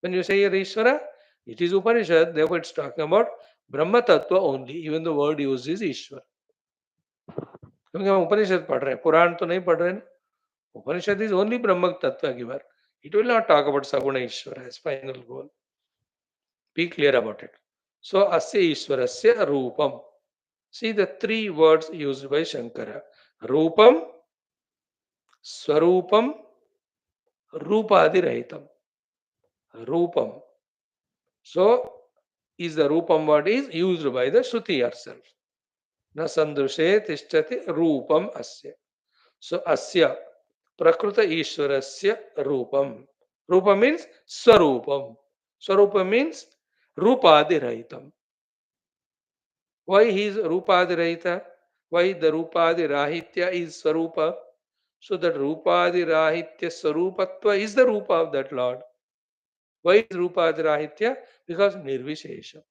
When you say Ishvara, it is Upanishad, therefore it's talking about Brahma Tattva only. Even the word used is Ishvara. क्योंकि हम उपनिषद पढ़ रहे हैं, पुराण तो नहीं पढ़ रहे हैं. Upanishad is only Brahma Tattva giver. It will not talk about Saguna Ishvara as final goal. Be clear about it. So, Asya Ishvarasya Rupam. See the three words used by Shankara. Rupam, Swarupam, Rupadirahitam. Rupam. So, is the Rupam word is used by the Shruti herself. Na sandrushe tishtati Rupam Asya. So, Asya Prakruta Ishwarasya Rupam. Rupa means Swarupam. Swarupa means Rupadirahitam. Why he is Rupadirahita? Why the Rupadirahitya is Swarupa? So that Rupadirahitya Swarupatva is the Rupa of that Lord. Why is Rupadirahitya? Because Nirvishesha.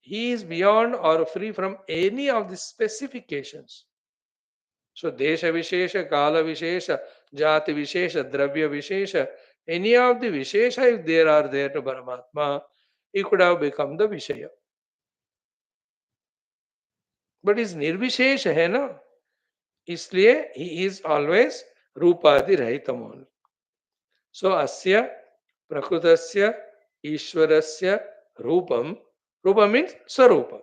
He is beyond or free from any of the specifications. So Desha Vishesha, Kala Vishesha, Jati Vishesha, Dravya Vishesha, any of the Vishesha, if there are there to Paramatma, he could have become the Vishaya. But is Nirvishesha hai na? इसलिए he is always रूपादि रहितम only. So asya prakutasya ishwarasya rupam. Rupa means sarupa.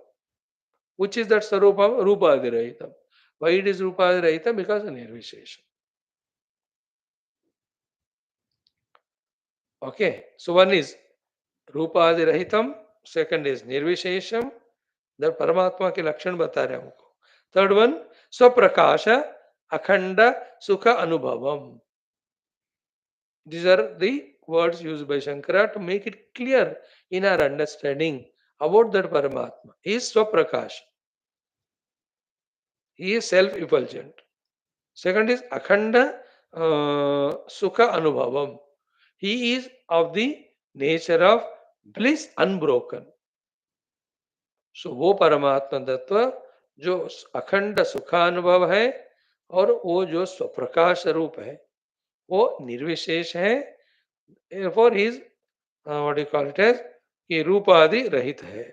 Which is that sarupa? Rupadi rahitam. Why it is rupadi rahitam? Because of nirvishesha. Okay. So one is रूपादि रहितम, second is निर्विशेषम. that परमात्मा के लक्षण बता रहे हैं हमको. Third one स्वप्रकाश अखंड सुख अनुभवम. These are the words used by Shankara to make it clear in our understanding about that Paramatma. He is Swaprakash. He is self-effulgent. Second is Akhanda Sukha Anubhavam. He is of the nature of bliss unbroken. सो वो परमात्मा तत्व जो अखंड सुखानुभव है और वो जो स्वप्रकाश रूप है वो निर्विशेष है. For his what you call it as कि रूप आदि रहित है.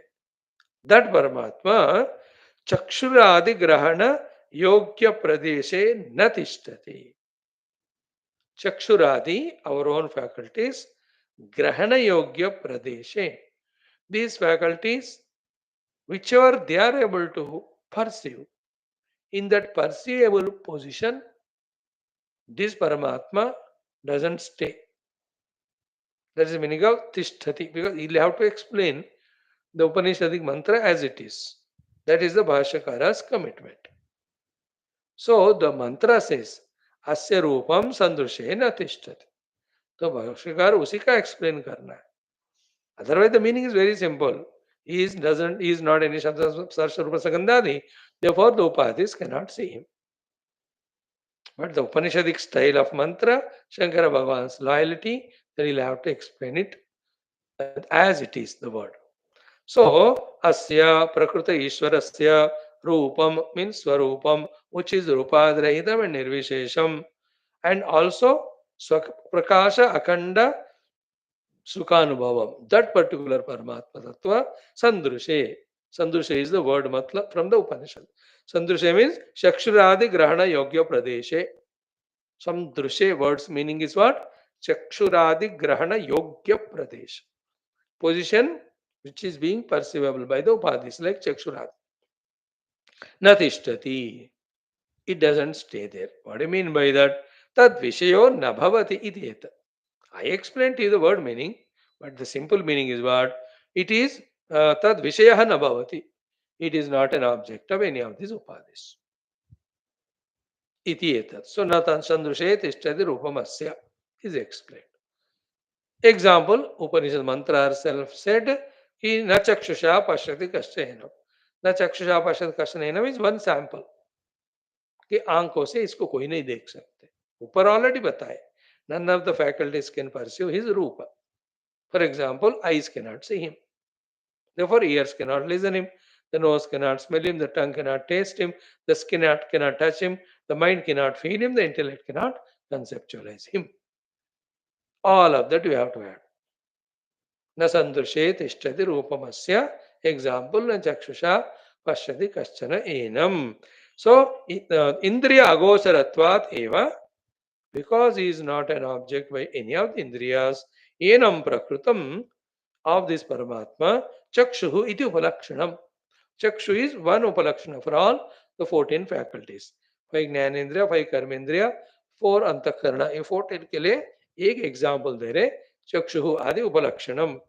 दैट परमात्मा चक्षुरादि ग्रहण योग्य प्रदेशे न तिष्ठति. चक्षुरादि our own faculties grahana yogya pradeshe, these faculties whichever they are able to perceive, in that perceivable position this paramatma doesn't stay. That is the meaning of tishtati, because he'll have to explain the Upanishadic mantra as it is. That is the Bhashyakara's commitment. So the mantra says asya rupam sandrushe na tishtati. तो भाष्यकार उसी का explain करना है. Otherwise, the meaning is very simple. He is not any Shabda Sarsha Rupa Sagandhadi. Therefore, the Upadhis cannot see him. But the Upanishadic style of mantra, Shankara Bhagavan's loyalty, then he'll have to explain it as it is, the word. So, Asya Prakruta Ishwarasya Rupam means Swarupam, which is Rupadrahitam and Nirvishesham. And also, Prakasha Akanda Sukhanubhavam. That particular Paramatma Tattva, Sandrushe. Sandrushe is the word matla from the Upanishad. Sandrushe means Shakshuradi Grahana Yogya Pradeshe. Some drushe words meaning is what? Chakshuradi Grahana Yogya Pradesh. Position which is being perceivable by the Upadhis like Chakshuradi. Natishtati. It doesn't stay there. What do you mean by that? Tad Vishayo Nabhavati iti eta. I explained to you the word meaning, but the simple meaning is what? It is Tad Vishayaha Nabhavati. It is not an object of any of these Upadhis. Iti etat. So Natan Sandrushe Tishtadi Rupamasya is explained. Example, Upanishad mantra herself said, कि न चक्षुषा पश्यति कश्चन. न चक्षुषा पश्यति कश्चन means one sample. कि आंखों से इसको कोई नहीं देख सकते. ऊपर ऑलरेडी बताए. None of the faculties can perceive his rupa. For example, eyes cannot see him. Therefore, ears cannot listen him. The nose cannot smell him. The tongue cannot taste him. The skin cannot touch him. The mind cannot feel him. The intellect cannot conceptualize him. All of that you have to add. न सन्दृशे तिष्ठति रूपमस्य. Example, न चक्षुषा पश्यति कश्चन annum. So, indriya agocharatvat eva, because he is not an object by any of the indriyas, enam prakrutam of this Paramatma, Chakshuhu iti upalakshanam. Chakshu is one upalakshana for all the 14 faculties. 5 ज्ञानेन्द्रिय, 5 कर्मेंद्रिय, 4 अंतःकरण. ये 14 के लिए एक example दे रहे. चक्षु आदि उपलक्षणम.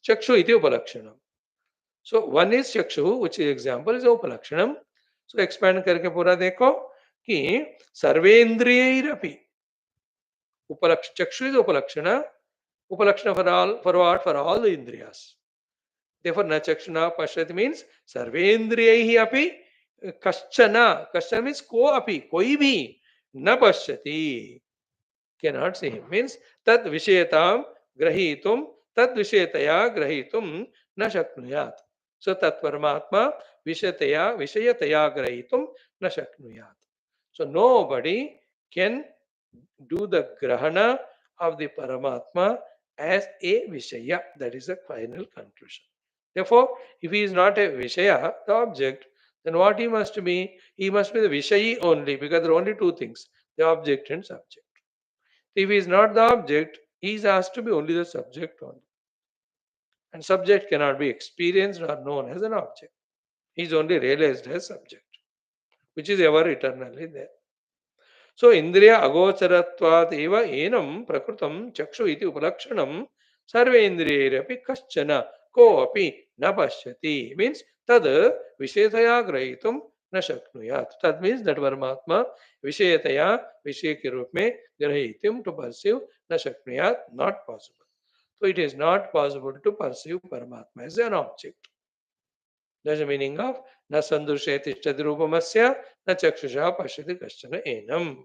चक्षु इति उपलक्षणम. So one is चक्षु, which is example is उपलक्षणम. So expand करके पूरा देखो कि सर्वेन्द्रियैरपि उपलक्ष. चक्षु is उपलक्षण. Upalakshana for all, for what? For all the indriyas. Therefore, na chakshuna pashyati means sarvendriyahi api kaschana. Kaschana means ko api, koi bhi na pashyati. Cannot see him. Means tad vishayatam grahitum, tad vishayataya grahitum na shaknuyat. So tat paramatma vishayataya grahitum na shaknuyat. So nobody can do the grahana of the Paramatma as a Vishaya. That is the final conclusion. Therefore, if he is not a Vishaya, the object, then what he must be? He must be the Vishayi only, because there are only two things, the object and subject. If he is not the object, he is asked to be only the subject only. And subject cannot be experienced or known as an object. He is only realized as subject, which is ever eternally there. So indriya agocharatvat eva enam prakrutam chakshu iti upalakshanam sarvendriyairapi kaschana ko api na pashyati means tad vishayataya grahitum na shaknuyat. That means that Paramatma vishayataya vishay ke roop mein grahitum to perceive na shaknuyat, not possible. So it is not possible to perceive Paramatma as an object. That's the meaning of na sandushe tishtati rupamasya na chakshusha pashyati kaschana enam.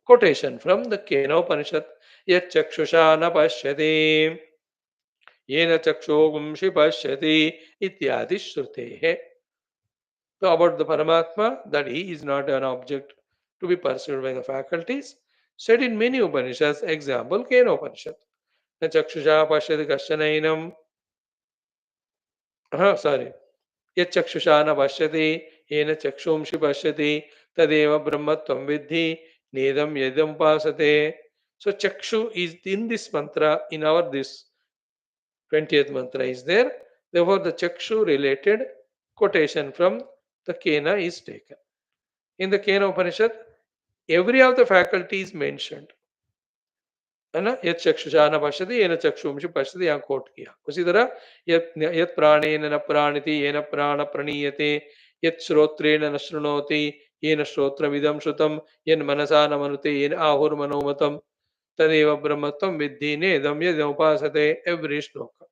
Quotation from the Kenopanishad. Yat chakshusha na pashyati yena chakshogumshi pashyati ityadi shrutehe. So about the Paramatma, that he is not an object to be perceived by the faculties, said in many Upanishads, example Kenopanishad. Na chakshusha pashyati kashanainam. Sorry. यच्चक्षुषा न पश्यति येन चक्षुंषि पश्यति तदेव ब्रह्मत्वं विद्धि नेदम यदम उपासते. So chakshu is in this mantra, in our this 20th mantra is there. Therefore the chakshu related quotation from the Kena is taken. In the Kena Upanishad, every of the faculty is mentioned, है ना. यत चक्षुषा न पश्यति येन चक्षुंषि पश्यति, यहाँ coat किया. उसी तरह यत यत प्राणेन न प्राणिति येन प्राण प्रणीयते, यत श्रोत्रेण न शृणोति येन श्रोत्रमिदं श्रुतं, येन मनसा न मनुते येन आहुर्मनोमतं तदेव ब्रह्मत्वं विद्धि नेदं यदमुपासते. Every shloka.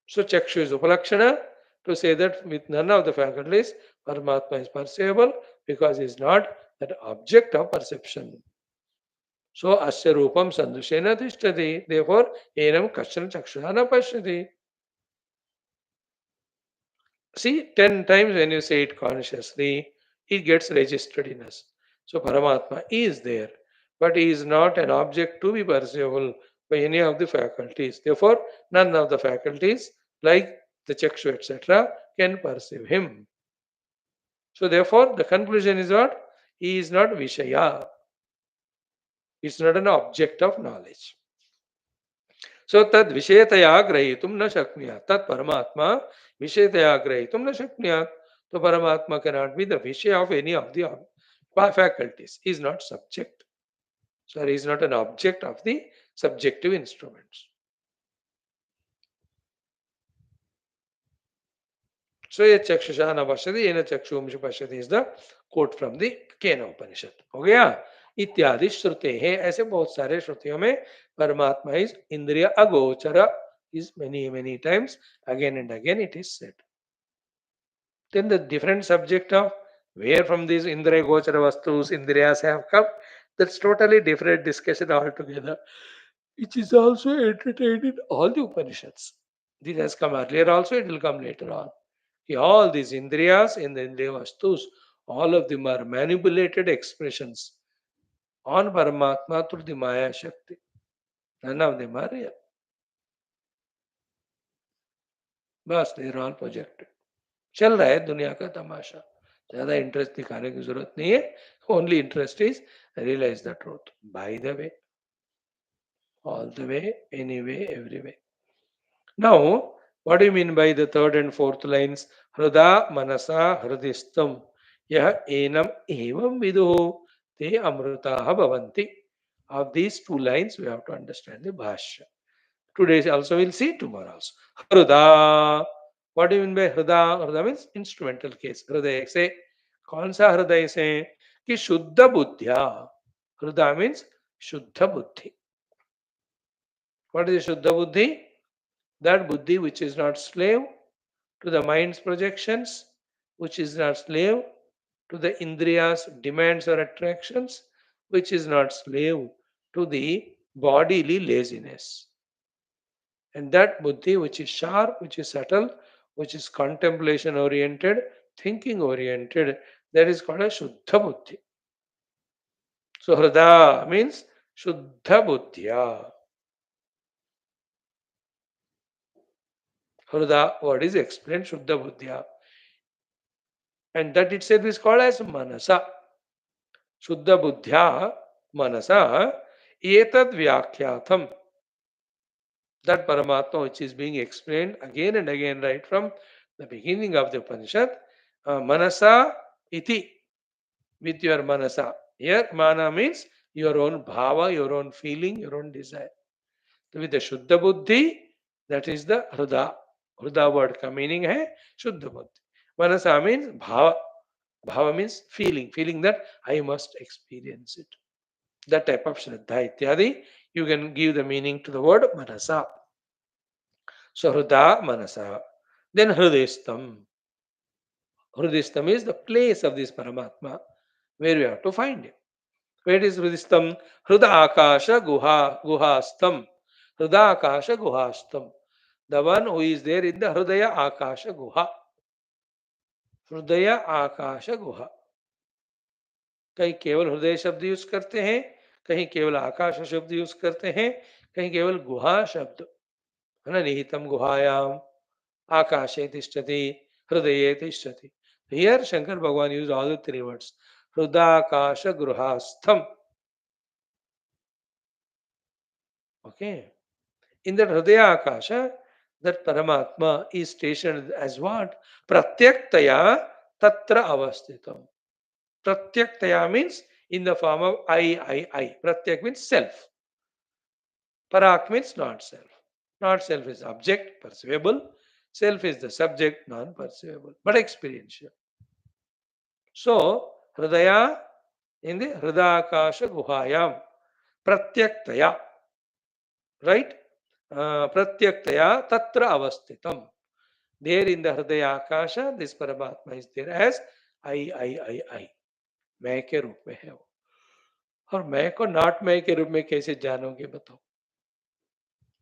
So chakshu is upalakshana to say that with none of the faculties Paramatma is perceivable because he is not that object of perception. So asya rupam sandushena tishtati. Therefore, enam kashana chakshuna na pashyati. See, 10 times when you say it consciously, it gets registered in us. So Paramatma is there, but he is not an object to be perceivable by any of the faculties. Therefore, none of the faculties, like the chakshu, etc., can perceive him. So therefore, the conclusion is what? He is not Vishaya. It's not an object of knowledge. So tad vishayataya grahitum na shaknuyat. Tat paramatma vishayataya grahitum na shaknuyat. So paramatma cannot be the vishaya of any of the faculties. He is not subject. So he is not an object of the subjective instruments. So ye chakshusha na pashyati yena chakshumshi pashyati is the quote from the Kena Upanishad. हो गया. इत्यादि श्रुते हैं. ऐसे बहुत सारे श्रुतियों में परमात्मा इज इंद्रिय अगोचर is many times, again and again it is said. Then the different subject of where from these indriya gochara vastus indriyas have come, that's totally different discussion altogether, which is also entertained in all the Upanishads. This has come earlier also, it will come later on. All these indriyas and the indriya vastus, all of them are manipulated expressions on Paramatma through the Maya Shakti. None of them are real. बस they are all projected. चल रहा है दुनिया का तमाशा. ज्यादा interest दिखाने की जरूरत नहीं है. Only interest is realise the truth by the way, all the way, any way, every way. Now what do you mean by the third and fourth lines? Hrida manasa hridistam yah enam evam viduh te amrutaah bhavanti. Of these two lines we have to understand the bhashya. Today also we'll see, tomorrow also. Hrida. What do you mean by hrida? Hrida means instrumental case. हृदय से कौन सा हृदय से? कि शुद्ध बुद्धिया. हृदय means शुद्ध बुद्धि. What is शुद्ध बुद्धि? That buddhi which is not slave to the mind's projections, which is not slave to the indriyas demands or attractions, which is not slave to the bodily laziness. And that buddhi which is sharp, which is subtle, which is contemplation oriented, thinking oriented, that is called a Shuddha Buddhi. So Hrida means Shuddha Buddhya. Hrida word is explained Shuddha Buddhya. And that itself is called as Manasa. Shuddha Buddhya Manasa Etad Vyakhyatham. That Paramatma which is being explained again and again right from the beginning of the Upanishad, Manasa iti, with your Manasa. Here Mana means your own bhava, your own feeling, your own desire. So with the Shuddha Buddhi, that is the Hrida. Hrida word ka meaning hai Shuddha Buddhi. Manasa means bhava. Bhava means feeling, feeling that I must experience it. That type of Shraddha ityadi, you can give the meaning to the word Manasa. So Hrida Manasa. Then Hridistam. Hridistam is the place of this Paramatma. where we have to find him. Where is Hridistam? Hruda Akasha Guhastam. Hruda Akasha Guhastam. The one who is there in the Hrudaya Akasha Guha. Hrudaya Akasha Guha. कहीं केवल हृदय शब्द use करते हैं, कहीं केवल आकाश शब्द use करते हैं, कहीं केवल गुहा शब्द है ना, निहितम गुहायाम आकाशे तिष्ठति हृदये तिष्ठति. Here Shankar Bhagwan use all the three words hridakash grihastham. Okay, in that hridaya akasha, that paramatma is stationed as what? Pratyaktaya tatra avasthitam. Pratyaktaya means in the form of I. Pratyak means self. Parak means not self. Not self is object, perceivable. Self is the subject, non-perceivable, but experiential. So, Hridaya in the Hridakasha Guhayam, Pratyaktaya, right? Pratyaktaya Tatra Avasthitam. There in the Hridaya Akasha, this Paramatma is there as I. मैं के रूप में है वो. और मैं को not मैं के रूप में कैसे जानोगे बताओ.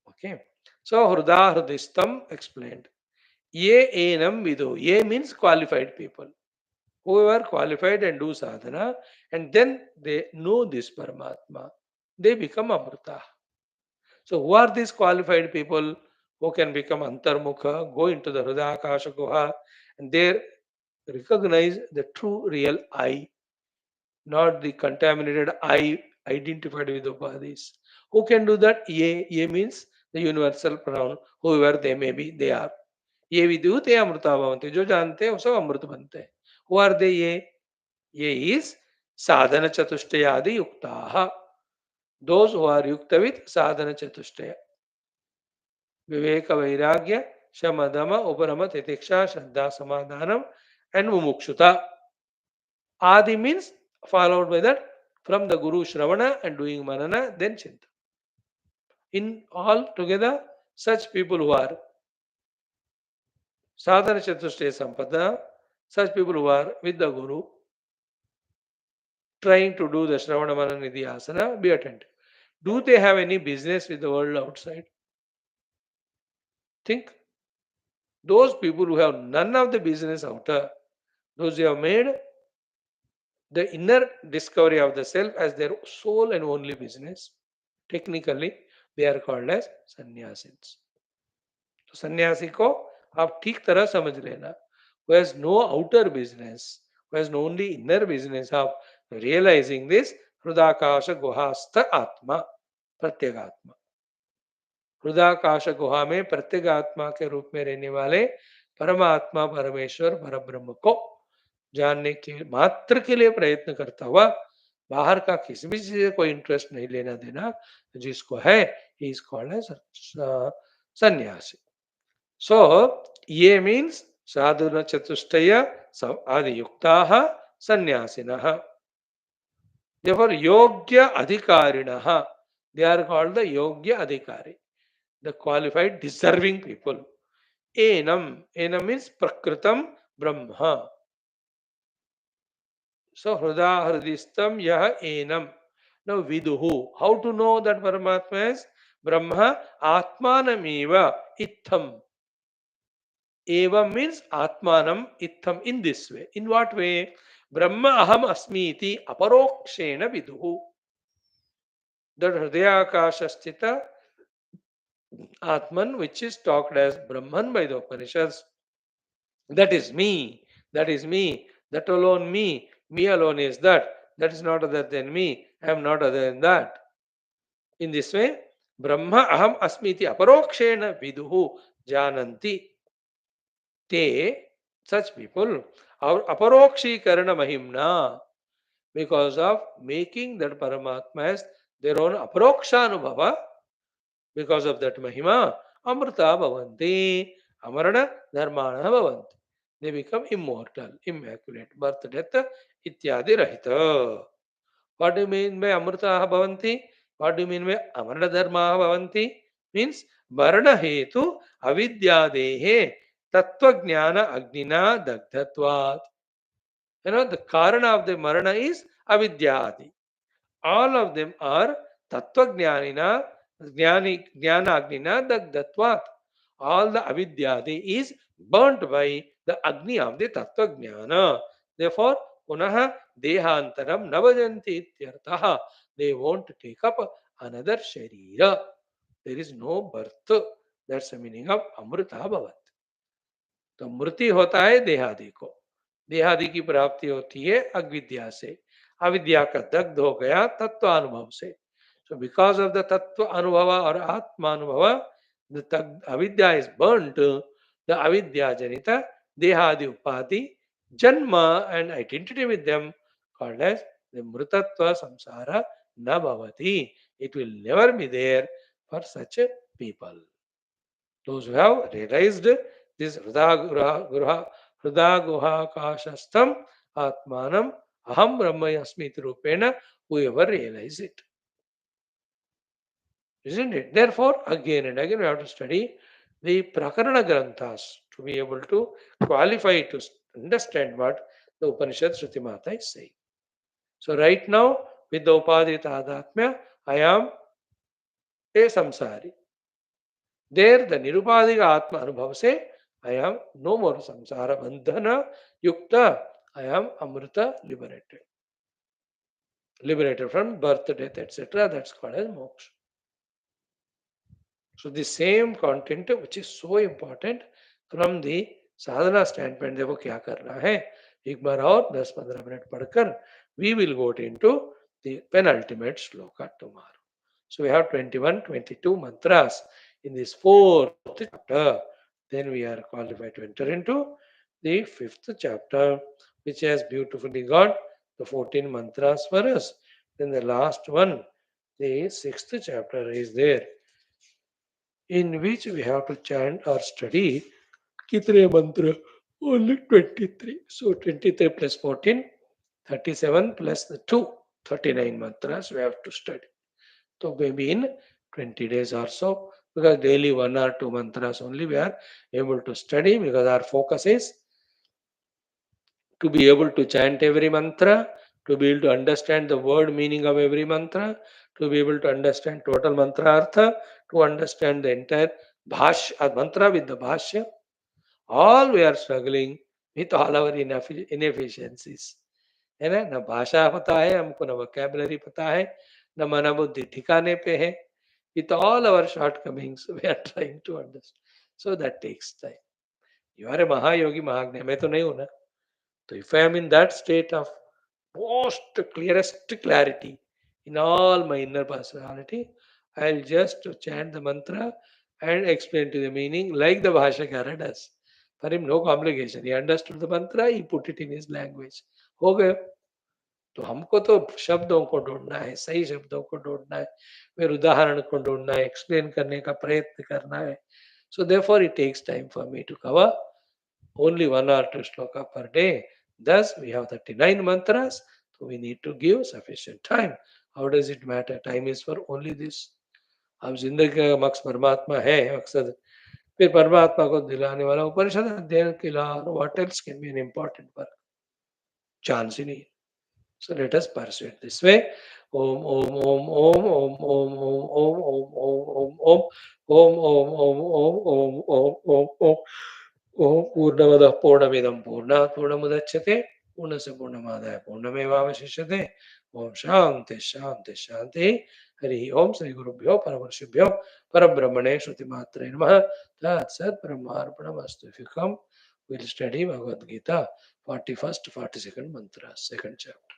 Okay. So Hruda Hrudistam explained. Ye enam vidu. Ye means qualified people. Whoever qualified and do sadhana and then they know this Paramatma, they become Amrita. So who are these qualified people who can become Antarmukha, go into the Hridakasha Guha and there recognize the true real I, not the contaminated I identified with upadhis. Who can do that? Ye means the universal pronoun, whoever they may be, they are. ये विदु ते अमृता भवन्ति. जो जानते हैं वो सब अमृत बनते हैं. Who are they? ये is sadhana चतुष्टयादि युक्ताः. Those who are yukta with sadhana चतुष्टय. विवेक वैराग्य शम दम उपरम तितिक्षा श्रद्धा समाधानम and mumukshita. Adi means followed by that from the Guru Shravana and doing Manana, then Chinta. In all together, such people who are Sadhana Chatushtaya Sampada, such people who are with the Guru, trying to do the Shravana Manana Nidhi Asana, be attentive. Do they have any business with the world outside? Think. Those people who have none of the business outer, those who have made the inner discovery of the self as their sole and only business, technically they are called as sannyasins. तो सन्यासी को आप ठीक तरह समझ लेना. Who has no outer business, who has only inner business of realizing this हृदाकाश गुहास्थ आत्मा, प्रत्येगात्मा. हृदाकाश गुहा में प्रत्येगात्मा के रूप में रहने वाले परमात्मा परमेश्वर परब्रह्म को जानने के मात्र के लिए प्रयत्न करता हुआ, बाहर का किसी भी चीज से कोई इंटरेस्ट नहीं लेना देना, जिसको है ही इज कॉल्ड एज सन्यासी. So, ye means sadhuna chatushtaya adi yuktaha sannyasinaha. Therefore, yogya adhikarinaha. They are called the yogya adhikari, the qualified, deserving people. Enam means prakritam brahma. So, hruda hridistam yah enam. Now, viduhu. How to know that Paramatma is Brahma? Atmanamiva itham. Evam means Atmanam Itham in this way. In what way? Brahma Aham Asmiti Aparokshena Viduhu. That Hridayakasha Sthita Atman, which is talked as Brahman by the Upanishads, that is me, that is me, that alone me alone is that is not other than me, I am not other than that. In this way, Brahma Aham Asmiti Aparokshena Viduhu Jananti. They, such people, are aparokshīkarana mahimna, because of making that Paramatma as their own aparokshanubhava, because of that mahima, amrita bhavanti, amarana dharmana bhavanti. They become immortal, immaculate, birth, death, ityadi rahita. What do you mean by amrita bhavanti? What do you mean by amarana dharma bhavanti? Means varna hetu avidyadehe तत्वज्ञान अग्निना दग्धत्वात्. The karana of the marana is avidyadi. All of them are tattva jnanagnina dagdatvat. All the avidyadi is burnt by the agni of the tattva jnana. Therefore, punaha dehantaram navajanti ityartha. They won't take up another sharira. There is no birth. That's the meaning of amrita bhavat. तो मृत्यु होता है देहादि को, देहादि की प्राप्ति होती है अविद्या से, अविद्या का दग्ध हो गया तत्व अनुभव से. So because of the tattva anubhava or atma anubhava, the avidya is burnt. The avidya janita dehadi upadi janma and identity with them called as the mrutatva samsara na bhavati. It will never be there for such people. Those who have realized this hrudaguhakashastam atmanam aham brahmayasmi rupena, whoever realize it. Isn't it? Therefore, again and again we have to study the Prakarana Granthas to be able to qualify to understand what the Upanishad Shruti Mata is saying. So right now, with the Upadita Adhatmya, I am a samsari. There, the Nirupadika Atma Anubhav say, I am no more samsara bandhana yukta. I am amrita liberated. Liberated from birth, death, etc. That's called as moksha. So the same content which is so important from the sadhana standpoint, देखो क्या करना है, एक बार और 10-15 minute पढ़कर we will go into the penultimate shloka tomorrow. So we have 21-22 mantras in this fourth chapter. Then we are qualified to enter into the fifth chapter, which has beautifully got the 14 mantras for us. Then the last one, the sixth chapter is there, in which we have to chant or study Kitre mantra, only 23. So 23 plus 14, 37 plus the 2, 39 mantras we have to study. So maybe in 20 days or so, because daily 1 or 2 mantras only we are able to study, because our focus is to be able to chant every mantra, to be able to understand the word meaning of every mantra, to be able to understand total mantra artha, to understand the entire mantra with the bhashya. All we are struggling with all our inefficiencies. है ना, न भाषा पता है हमको, न vocabulary पता है, न मन बुद्धि ठिकाने पे है. With all our shortcomings, we are trying to understand. So that takes time. You are a Mahayogi, Mahagnya. मैं तो नहीं हूँ ना. So if I am in that state of most clearest clarity in all my inner personality, I'll just chant the mantra and explain to the meaning like the Bhashyakara does. For him, no complication. He understood the mantra, he put it in his language. हो गया. तो हमको तो शब्दों को ढूंढना है, सही शब्दों को ढूंढना है, फिर उदाहरण को ढूंढना है, एक्सप्लेन करने का प्रयत्न करना है. So therefore it takes time for me to cover only 1 or 2 shloka per day. Thus we have 39 mantras, so we need to give sufficient time. How does it matter? Time is for only this. अब जिंदगी का मकसद परमात्मा है, मकसद फिर परमात्मा को दिलाने वाला उपनिषद अध्ययन के अलावा what else can be an important work? Chance ही नहीं. So let us pursue it this way. Om Om Om Om Om Om Om Om Om Om Om Om Om Om Om Om Om Om Purnamada Purnamidam Purna Purnamudachyate Purnasya Purnamadaya Purnamevavashishyate. Om Shanti Shanti Shanti. Hari Om Shri Gurubhyo Paramarshibhyo Parabrahmane Shruti Matre Namaha. Tat Sat Brahmarpanamastu. If you come, we'll study Bhagavad Gita 41st, 42nd mantras, second chapter.